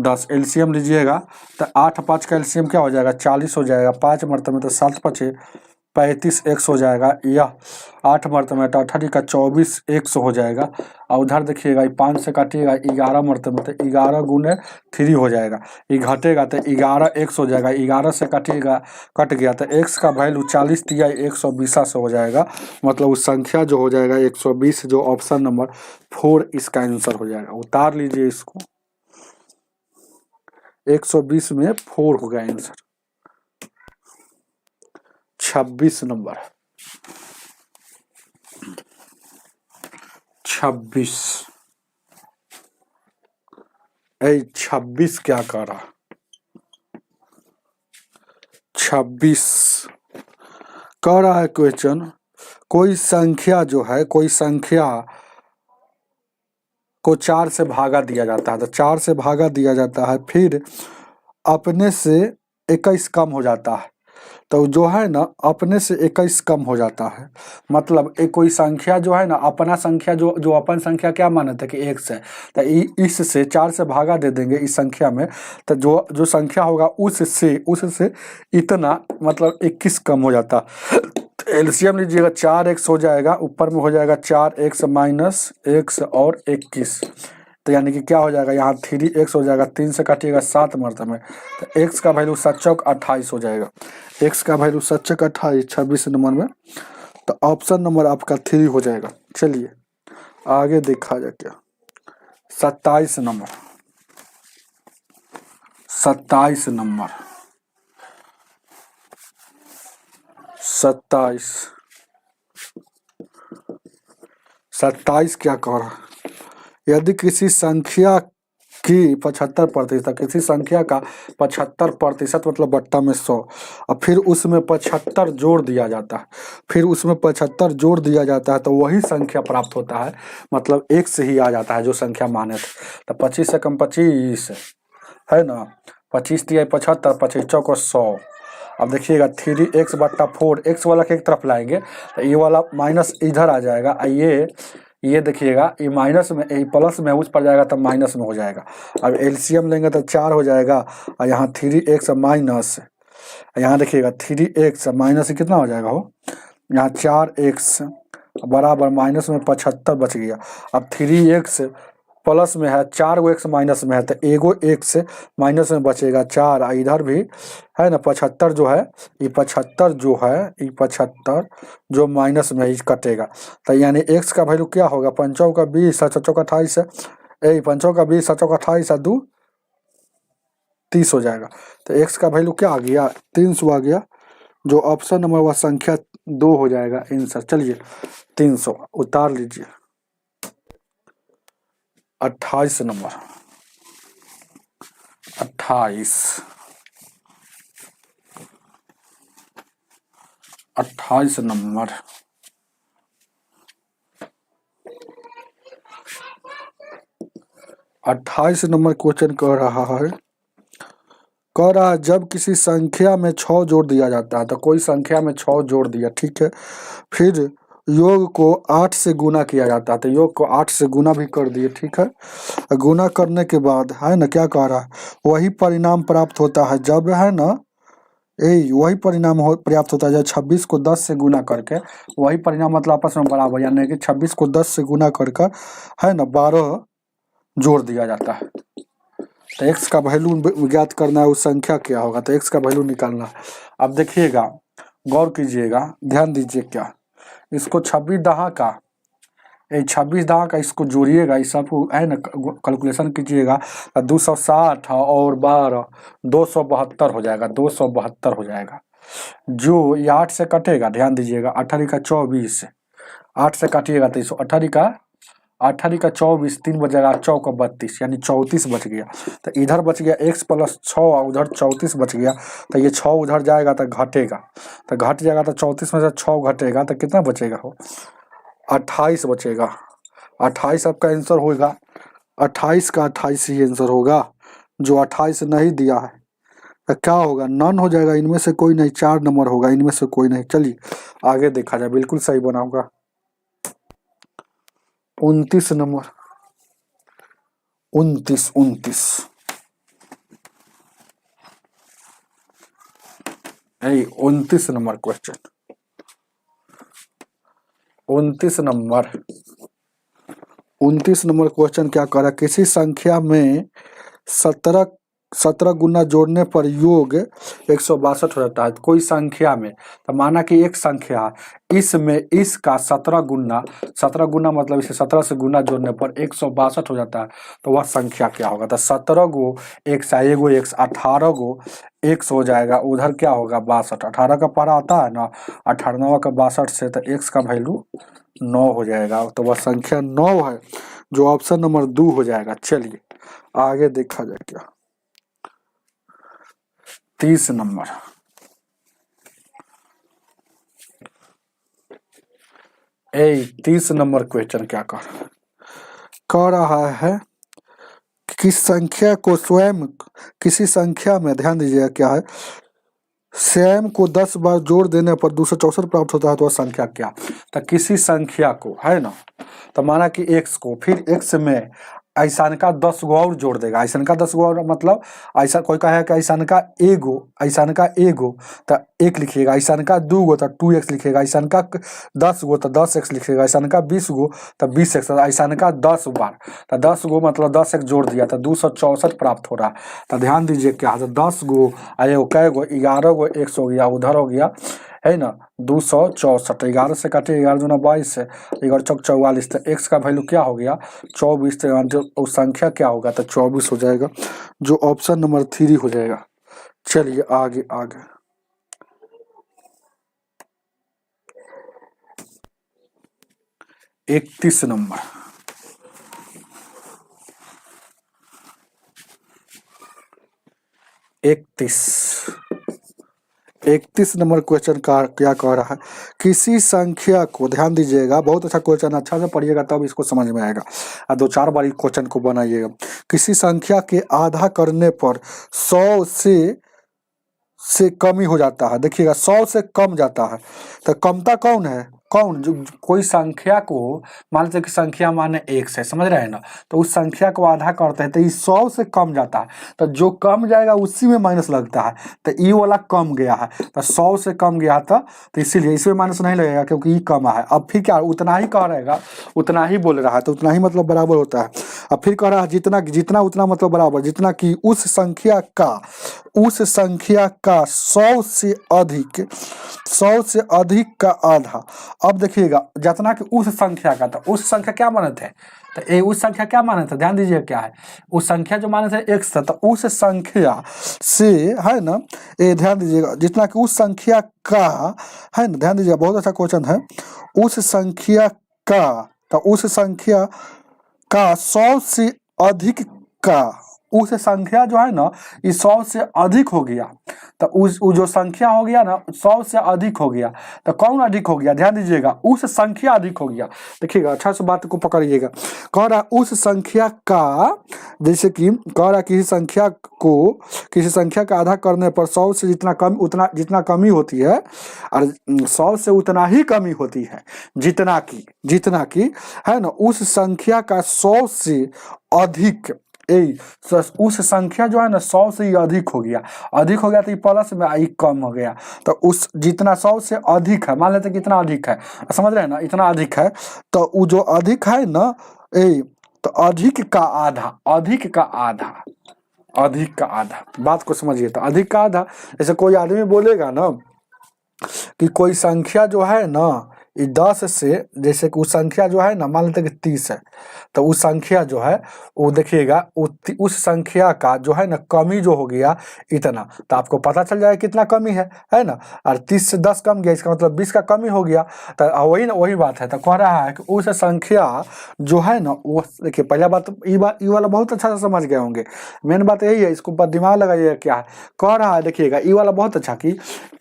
10, एलसीएम लीजिएगा तो 8 5 का एलसीएम क्या हो जाएगा 40 हो जाएगा, 5 मरतबे तो 7 पचे 35 x हो जाएगा, यह 8 मरतबे तो 18 का 24 x हो जाएगा, और उधर देखिएगा 5 से काटिएगा 11 मरतबे तो 11 गुने 3 हो जाएगा, ये घटेगा तो 11 x हो जाएगा, 11 से काटिएगा कट गया तो x का वैल्यू 40 तिहाई 120 से हो जाएगा, मतलब उस संख्या जो हो जाएगा 120, जो ऑप्शन नंबर 4 इसका आंसर हो जाएगा। उतार लीजिए इसको, 120 में 4 हो गया आंसर। 26 नंबर 26 क्या कर रहा, 26 कह रहा है क्वेश्चन कोई संख्या जो है, कोई संख्या को 4 से भागा दिया जाता है, तो 4 से भागा दिया जाता है, फिर अपने से 21 कम हो जाता है, तो जो है ना अपने से 21 कम हो जाता है। मतलब एक कोई संख्या जो है ना, अपना संख्या जो जो अपन संख्या क्या माने थे कि 1 है, तो इससे 4 से भागा दे देंगे इस संख्या में, तो जो जो संख्या होगा उससे इतना मतलब 21 कम हो जाता। एलसीएम लीजिएगा 4x हो जाएगा, ऊपर में हो जाएगा 4x माइनस x और 21, तो यानी कि क्या हो जाएगा यहाँ 3x हो जाएगा, 3 से काटिएगा 7 मरतबे में, तो x का वैल्यू 7 चौक 28 हो जाएगा। x का वैल्यू 7 चौक 28 26 नंबर में, तो ऑप्शन नंबर आपका 3 हो जाएगा। चलिए आगे देखा जाए क्या। 27 नंबर 27 नंबर 27 क्या कह रहा है, यदि किसी संख्या की 75%, किसी संख्या का 75% मतलब बट्टा में 100, और फिर उसमें 75 जोड़ दिया जाता है, तो वही संख्या प्राप्त होता है, मतलब एक से ही आ जाता है जो संख्या माने थे। तो 25 से कम 25 है ना, 25 तिया 75, 25 चौक 100। अब देखिएगा 3x बट्टा 4, x वाला के एक तरफ लाएंगे तो ये वाला माइनस इधर आ जाएगा, ये देखिएगा ये माइनस में, ये प्लस में उस पर जाएगा तब माइनस में हो जाएगा। अब एलसीएम लेंगे तो 4 हो जाएगा, और यहाँ 3x माइनस, यहाँ देखिएगा 3x माइनस कितना हो जाएगा हो, यहाँ 4x बराबर माइनस में 75 बच गया। अब 3x प्लस में है, 4 गो x माइनस में है, तो एगो x माइनस में बचेगा 4, इधर भी है ना 75 जो है, ये 75 जो है, ये 75 जो माइनस में ही कटेगा, तो यानी x का वैल्यू क्या होगा, 5 का 20 7 चौक 28 है, 5 का 20 7 चौक 28 है, 2 30 हो जाएगा। तो x का वैल्यू क्या आ गया, 300 आ गया, जो ऑप्शन नंबर वह संख्या 2 हो जाएगा आंसर। चलिए 300 उतार लीजिए। 28 नंबर 28 नंबर 28 नंबर क्वेश्चन कह रहा है जब किसी संख्या में 6 जोड़ दिया जाता है, तो कोई संख्या में 6 जोड़ दिया, ठीक है, फिर योग को 8 से गुना किया जाता है, तो योग को 8 से गुना भी कर दिए, ठीक है, गुना करने के बाद है ना क्या कह रहा है, वही परिणाम प्राप्त होता है जब है ना, वही परिणाम प्राप्त होता है जब 26 को 10 से गुना करके, वही परिणाम मतलब आपस में बराबर, यानी कि 26 को 10 से गुना करके है ना 12 जोड़ दिया जाता है। तो x का वैल्यू ज्ञात करना है, उस संख्या क्या होगा, तो x का वैल्यू निकालना है। अब देखिएगा गौर कीजिएगा, ध्यान दीजिए, क्या इसको 26 दहा का, 26 दहा का इसको जोड़िएगा, इस सब है ना कैलकुलेशन कीजिएगा, 260 और 12 272 हो जाएगा, 272 हो जाएगा। जो ये 8 से कटेगा, ध्यान दीजिएगा, 18 का 24, 8 से काटिएगा तो 18 का 24, 3 बचेगा, 4 का 32 यानी 34 बच गया। तो इधर बच गया x प्लस 6 और उधर 34 बच गया, तो ये 6 उधर जाएगा तो घटेगा, तो घट जाएगा, तो 34 में से 6 घटेगा तो कितना बचेगा हो, 28 बचेगा। 28 आपका आंसर होगा, 28 का 28 ही आंसर होगा। जो 28 नहीं दिया है तो क्या होगा, नन हो जाएगा, इनमें से कोई नहीं, 4 नंबर होगा, इनमें से कोई नहीं। चलिए आगे देखा जाए, बिल्कुल सही बनाऊंगा। 29 number 29 number question, 29 number question क्या कर रहा है, किसी संख्या में 17 गुना जोड़ने पर योग 162 हो जाता है। कोई संख्या में, तो माना कि एक संख्या, इसमें इसका 17 गुना मतलब इसे 17 से गुना जोड़ने पर 162 हो जाता है, तो वह संख्या क्या होगा, तो 17 गो एक्स, एगो एक्स, 18 गो एक्स हो जाएगा, उधर क्या होगा 62, 18 का पारा आता है ना, 18 का 62 से, तो एक्स का वैल्यू 9 हो जाएगा, तो वह संख्या 9 है, जो ऑप्शन नंबर 2 हो जाएगा। चलिए आगे देखा जाए क्या। 30 नंबर 30 नंबर क्वेश्चन क्या कह रहा है, किस संख्या को स्वयं, किसी संख्या में, ध्यान दीजिएगा क्या है, स्वयं को 10 बार जोड़ देने पर 264 प्राप्त होता है तो वह संख्या क्या। तो किसी संख्या को है ना, तो माना कि x को, फिर x में ऐसान का 10 गो और जोड़ देगा। ऐसान का 10 गो और मतलब ऐसा कोई कहे कि ऐसान का एगो, ऐसान का एगो तो 1 लिखिएगा, ऐसान का 2 गो तो 2x लिखिएगा, ऐसान का 10 गो तो 10x लिखिएगा, ऐसान का 20 गो तो 20x, ऐसान का 10 बार तो 10 गो मतलब 10x जोड़ दिया तो 264 प्राप्त हो रहा है। तो ध्यान दीजिए क्या है, 10 गो एगो कै गो 11 गो x हो गया, उधर हो गया है ना 264, 11 से काटे 11 दूना 22 है, 11 चौक 44, तो x का वैल्यू क्या हो गया 24, तो संख्या क्या होगा तो 24 हो जाएगा, जो ऑप्शन नंबर 3 हो जाएगा। चलिए आगे आगे 31 नंबर, 31 नंबर क्वेश्चन का क्या कह रहा है, किसी संख्या को, ध्यान दीजिएगा बहुत अच्छा क्वेश्चन, अच्छा से पढ़िएगा तब इसको समझ में आएगा और 2-4 बार इस क्वेश्चन को बनाइएगा। किसी संख्या के आधा करने पर 100 से कम ही हो जाता है, देखिएगा 100 से कम जाता है, तो कमता कौन है, कौन जो कोई संख्या को मान लीजिए कि संख्या माने 1 से, समझ रहे हैं ना, तो उस संख्या को आधा करते हैं तो ये 100 से कम जाता है, तो जो कम जाएगा उसी में माइनस लगता है, तो ये वाला कम गया है तो 100 से कम गया था तो इसीलिए इसमें माइनस नहीं लगेगा क्योंकि ये कम है। अब फिर क्या उतना ही कह रहेगा, उतना ही बोल रहा है तो उतना ही मतलब बराबर होता है। अब फिर कह रहा है जितना जितना उतना मतलब बराबर, जितना कि उस संख्या का 100 से अधिक का आधा। अब देखिएगा जितना कि उस संख्या का, तो उस संख्या क्या माने थे, तो ये उस संख्या क्या माने थे, ध्यान दीजिए क्या है, उस संख्या जो माने थे x था, तो उस संख्या से है ना, ये ध्यान दीजिएगा जितना कि उस संख्या का है ना, ध्यान दीजिएगा बहुत अच्छा क्वेश्चन है, उस संख्या का, तो उस संख्या का 100 से अधिक का, उस संख्या जो है ना ये 100 से अधिक हो गया, तो उस जो संख्या हो गया ना 100 से अधिक हो गया, तो कौन अधिक हो गया, ध्यान दीजिएगा उस संख्या अधिक हो गया। देखिएगा अच्छा से बात को पकड़िएगा, कह रहा उस संख्या का, जैसे कि कह रहा किसी संख्या का आधा करने पर 100 से जितना कमी होती है, और 100 से उतना ही कमी होती है जितना की है ना, उस संख्या का 100 से अधिक, उस संख्या जो है ना 100 से ही अधिक हो गया तो ये प्लस में आई कम हो गया, तो उस जितना 100 से अधिक है, मान लेते कितना अधिक है, समझ रहे हैं ना, इतना अधिक है, तो वो जो अधिक है ना तो अधिक का आधा, बात को समझिए, तो अधिक का आधा, जैसे कोई आदमी बोलेगा ना कि कोई संख्या जो है ना 10 से, जैसे कि उस संख्या जो है ना मान लेते कि 30 है, तो उस संख्या जो है वो देखिएगा उस संख्या का जो है ना कमी जो हो गया इतना, तो आपको पता चल जाएगा कितना कमी है ना, और 30 से 10 कम गया इसका मतलब 20 का कमी हो गया, तो वही बात है। तो कह रहा है कि उस संख्या जो है ना वो, देखिए पहला बात ये वाला बहुत अच्छा से समझ गए होंगे, मेन बात यही है, इसको ऊपर दिमाग लगाइएगा क्या है, कह रहा है देखिएगा ये वाला बहुत अच्छा कि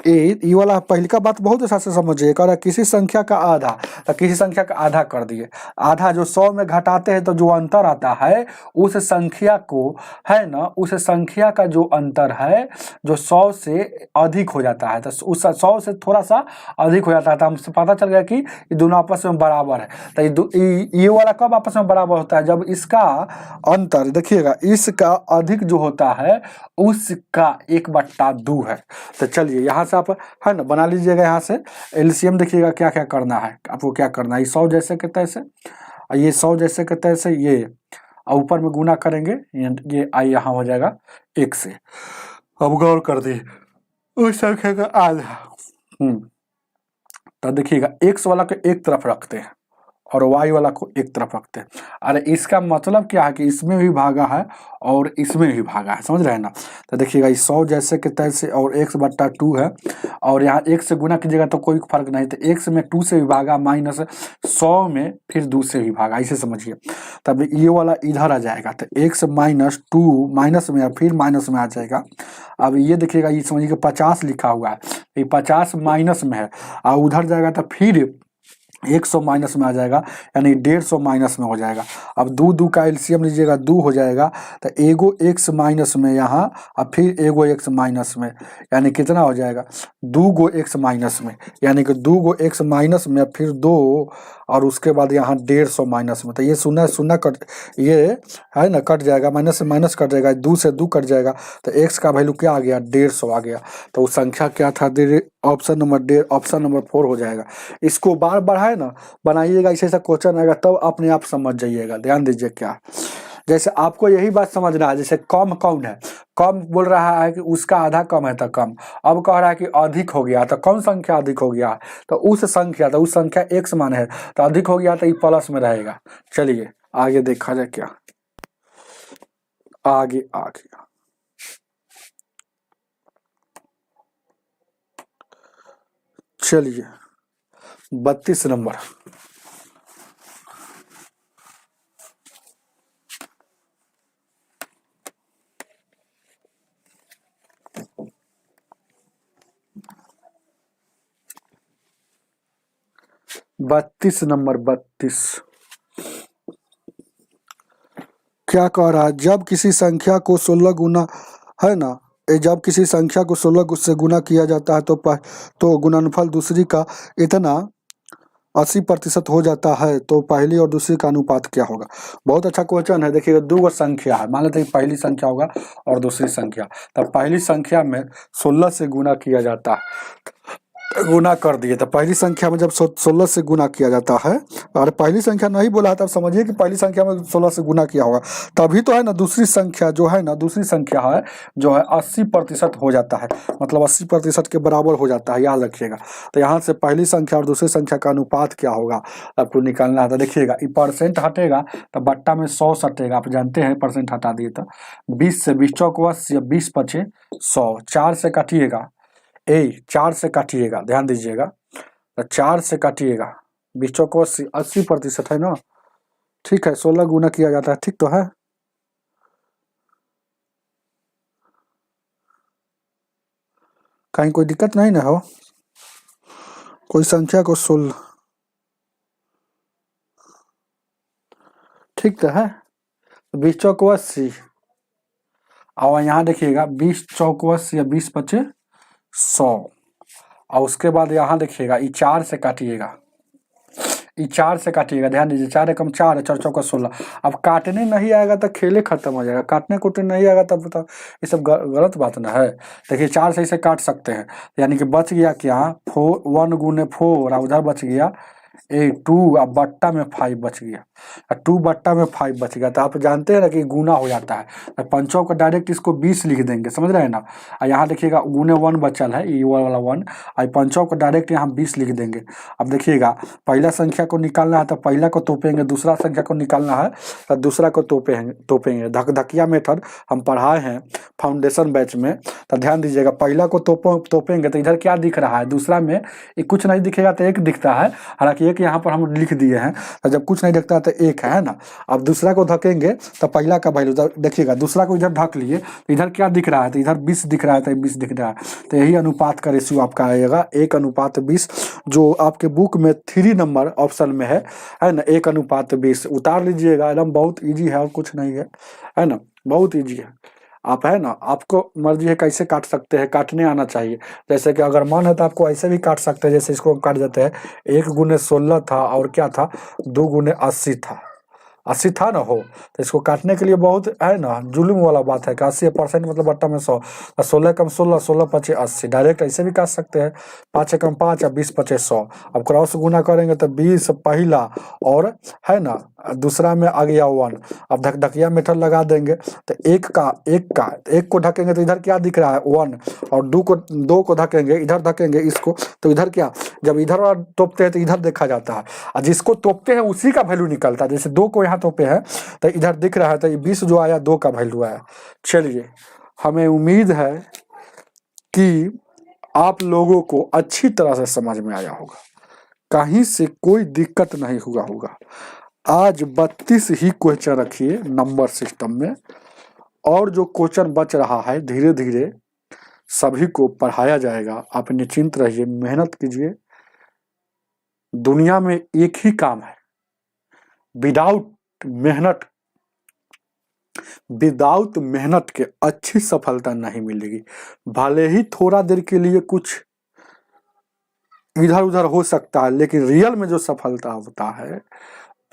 ये वाला पहले का बात बहुत अच्छा से समझिए, कह रहा है किसी संख्या का आधा, तो किसी संख्या का आधा कर दिए, आधा जो 100 में घटाते हैं तो जो अंतर आता है उस संख्या को है ना, उस संख्या का जो अंतर है जो 100 से अधिक हो जाता है, तो उस 100 से थोड़ा सा अधिक हो जाता है, तो हमसे पता चल गया कि ये दोनों आपस में बराबर है। तो ये वाला कब आपस में बराबर होता है, जब इसका अंतर देखिएगा इसका अधिक जो होता है उसका 1/2 है। तो चलिए यहाँ से आप है ना बना लीजिएगा, यहाँ से एलसीएम देखिएगा क्या क्या करना है आपको, क्या करना है, 100 जैसे के तैसे, ये 100 जैसे के तैसे, ये ऊपर में गुना करेंगे, ये आई यहाँ हो जाएगा 1 से। अब गौर कर दी उस संख्या का आधा, तो देखिएगा x वाला को एक तरफ रखते हैं और y वाला को एक तरफ रखते हैं, अरे इसका मतलब क्या है कि इसमें भी भागा है और इसमें भी भागा है, समझ रहे हैं ना। तो देखिएगा 100 जैसे के तैसे और 1/2 है, और यहाँ 1 से गुना कीजिएगा तो कोई फर्क नहीं, तो 1 में 2 से भी भागा, माइनस 100 में फिर 2 से भी भागा, इसे समझिए। तब ये वाला इधर आ जाएगा, तो 1 - 2 माइनस में फिर माइनस में आ जाएगा। अब ये देखिएगा ये समझिए 50 लिखा हुआ है, ये 50 माइनस में है और उधर जाएगा तो फिर 100 माइनस में आ जाएगा, यानी 150 माइनस में हो जाएगा। अब दो दो का एलसीएम लीजिएगा, 2 हो जाएगा, तो एगो एक्स माइनस में यहाँ, अब फिर एगो एक्स माइनस में, यानी कितना हो जाएगा 2 गो एक्स माइनस में, यानी कि 2 गो एक्स माइनस में फिर 2, और उसके बाद यहाँ 150 माइनस में। तो ये शून्य शून्य कट, ये है ना कट जाएगा, माइनस से माइनस कट जाएगा, 2 से 2 कट जाएगा, तो एक्स का वैल्यू क्या आ गया 150 आ गया। तो वो संख्या क्या था, ऑप्शन नंबर 4 हो जाएगा। इसको बार बार है ना बनाइएगा, ऐसे ऐसा क्वेश्चन आएगा तब अपने आप समझ जाइएगा। ध्यान दीजिए क्या, जैसे आपको यही बात समझना है, जैसे कम कौन है, कम बोल रहा है कि उसका आधा कम है तो कम, अब कह रहा है कि अधिक हो गया, तो कौन संख्या अधिक हो गया, तो उस संख्या एक्स मान है, तो अधिक हो गया तो ये प्लस में रहेगा। चलिए आगे देखा जाए क्या, आगे आगे चलिए 32 नंबर। बत्तीस नंबर 32 क्या कह रहा है, जब किसी संख्या को 16 गुना, है ना, जब किसी संख्या को 16 से गुना किया जाता है तो गुणनफल दूसरी का इतना 80% हो जाता है, तो पहली और दूसरी का अनुपात क्या होगा। बहुत अच्छा क्वेश्चन है। देखिएगा, दो गो संख्या है, मान लेते हैं पहली संख्या होगा और दूसरी संख्या, तब पहली संख्या में 16 से गुना किया जाता है, गुना कर दिए, तो पहली संख्या में जब 16 से गुना किया जाता है, और पहली संख्या नहीं बोला है तब समझिए कि पहली संख्या में 16 से गुना किया होगा, तभी तो है ना दूसरी संख्या जो है ना, दूसरी संख्या है जो है 80% हो जाता है, मतलब 80% के बराबर हो जाता है, याद रखिएगा। तो यहाँ से पहली संख्या और दूसरी संख्या का अनुपात क्या होगा आपको निकालना है। तो देखिएगा, ये परसेंट हटेगा तो बट्टा में 100 सटेगा, आप जानते हैं परसेंट हटा दिए तो 20 से 20 चौक 80, 20 पचे 100, 4 से काटिएगा, 4 से काटिएगा, ध्यान दीजिएगा, तो 4 से काटिएगा, 20 को 80% है ना, ठीक है, 16 गुना किया जाता है, ठीक तो है। कहीं कोई दिक्कत नहीं ना हो, कोई संख्या को 16, ठीक तो है, 20 चौक 80, और यहाँ देखिएगा 20 चौक 80 या 20 पचे 100, और उसके बाद यहाँ देखिएगा ये 4 से काटिएगा, ये 4 से काटिएगा, ध्यान दीजिए, 4 एकम 4 है, 4 चौका 16। अब काटने नहीं आएगा तो खेले खत्म हो जाएगा, काटने कूटने नहीं आएगा तब तो ये सब गलत बात ना है। देखिए 4 से इसे काट सकते हैं, यानी कि बच गया क्या 4, 1 गुने 4, और उधर बच गया 2, और बट्टा में 5 बच गया, 2 बट्टा में 5 बच गया। तो आप जानते हैं ना कि गुना हो जाता है, तो पंचों का डायरेक्ट इसको 20 लिख देंगे, समझ रहे हैं ना। और यहाँ देखिएगा गुने 1 बचल है, ये वाला 1, और पंचों को डायरेक्ट यहाँ 20 लिख देंगे। अब देखिएगा, पहला संख्या को निकालना है तो पहला को तोपेंगे, दूसरा संख्या को निकालना है तो दूसरा को तोपेंगे। धकधकिया मेथड हम पढ़ाए हैं फाउंडेशन बैच में, तो ध्यान दीजिएगा, पहला को तोपेंगे तो इधर क्या दिख रहा है, दूसरा में ये कुछ नहीं दिखेगा तो 1 दिखता है, हालांकि एक यहाँ पर हम लिख दिए हैं, तो जब कुछ नहीं दिखता तो 1 है ना। अब दूसरा को धकेंगे तो पहला का वैल्यू, देखिएगा दूसरा को इधर ढक लिए तो इधर क्या दिख रहा है, तो इधर 20 दिख रहा है, तो 20 दिख रहा है, तो यही अनुपात का रेशियो आपका आएगा 1:20, जो आपके बुक में 3 नंबर ऑप्शन में है ना, 1:20 उतार लीजिएगा, एकदम बहुत ईजी है और कुछ नहीं है ना, बहुत ईजी है। आप है ना, आपको मर्जी है कैसे काट सकते हैं, काटने आना चाहिए। जैसे कि अगर मन है तो आपको ऐसे भी काट सकते हैं, जैसे इसको काट देते हैं, 1 गुने 16 था और क्या था 2 गुने 80 था, 80 था ना हो, तो इसको काटने के लिए बहुत है ना जुल्म वाला बात है कि 80% मतलब बट्टा में 100, 16 कम 16, 16 पचे 80, डायरेक्ट ऐसे भी काट सकते हैं, 5 कम 5 या 20 पचे 100। अब क्रॉस गुना करेंगे तो 20 पहला और है ना दूसरा में आ गया 1, अब धकधकिया मेथड लगा देंगे तो एक को ढकेंगे तो इधर क्या दिख रहा है 1, और 2 को ढकेंगे, इधर ढकेंगे इसको, तो इधर क्या, जब इधर तोपते हैं तो इधर देखा जाता है, और जिसको तोपते हैं उसी का वैल्यू निकलता है। जैसे 2 को यहाँ तोपे है तो इधर दिख रहा है, तो ये 20 जो आया 2 का वैल्यू आया। चलिए, हमें उम्मीद है कि आप लोगों को अच्छी तरह से समझ में आया होगा, कहीं से कोई दिक्कत नहीं हुआ होगा। आज 32 ही क्वेश्चन रखिए नंबर सिस्टम में, और जो क्वेश्चन बच रहा है धीरे धीरे सभी को पढ़ाया जाएगा। आप निश्चिंत रहिए, मेहनत कीजिए, दुनिया में एक ही काम है, विदाउट मेहनत के अच्छी सफलता नहीं मिलेगी। भले ही थोड़ा देर के लिए कुछ इधर उधर हो सकता है, लेकिन रियल में जो सफलता होता है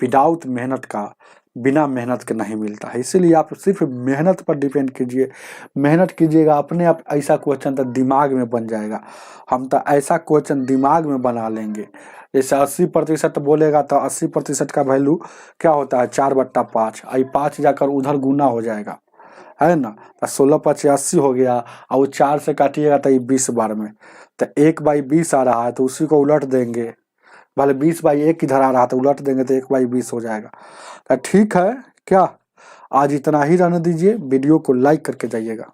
विदाउट मेहनत का, बिना मेहनत के नहीं मिलता है। इसीलिए आप सिर्फ मेहनत पर डिपेंड कीजिए, मेहनत कीजिएगा, अपने आप ऐसा क्वेश्चन तो दिमाग में बन जाएगा। हम तो ऐसा क्वेश्चन दिमाग में बना लेंगे, जैसे 80% बोलेगा तो 80% का वैल्यू क्या होता है 4/5, आई 5 जाकर उधर गुना हो जाएगा, है ना। तो 16×5 = 80 हो गया, और वो 4 से काटिएगा तो ये 20 बार में, तो 1/20 आ रहा है, तो उसी को उलट देंगे। भले 20/1 इधर आ रहा था, उलट देंगे तो 1/20 हो जाएगा। तो ठीक है क्या, आज इतना ही रहने दीजिए, वीडियो को लाइक करके जाइएगा।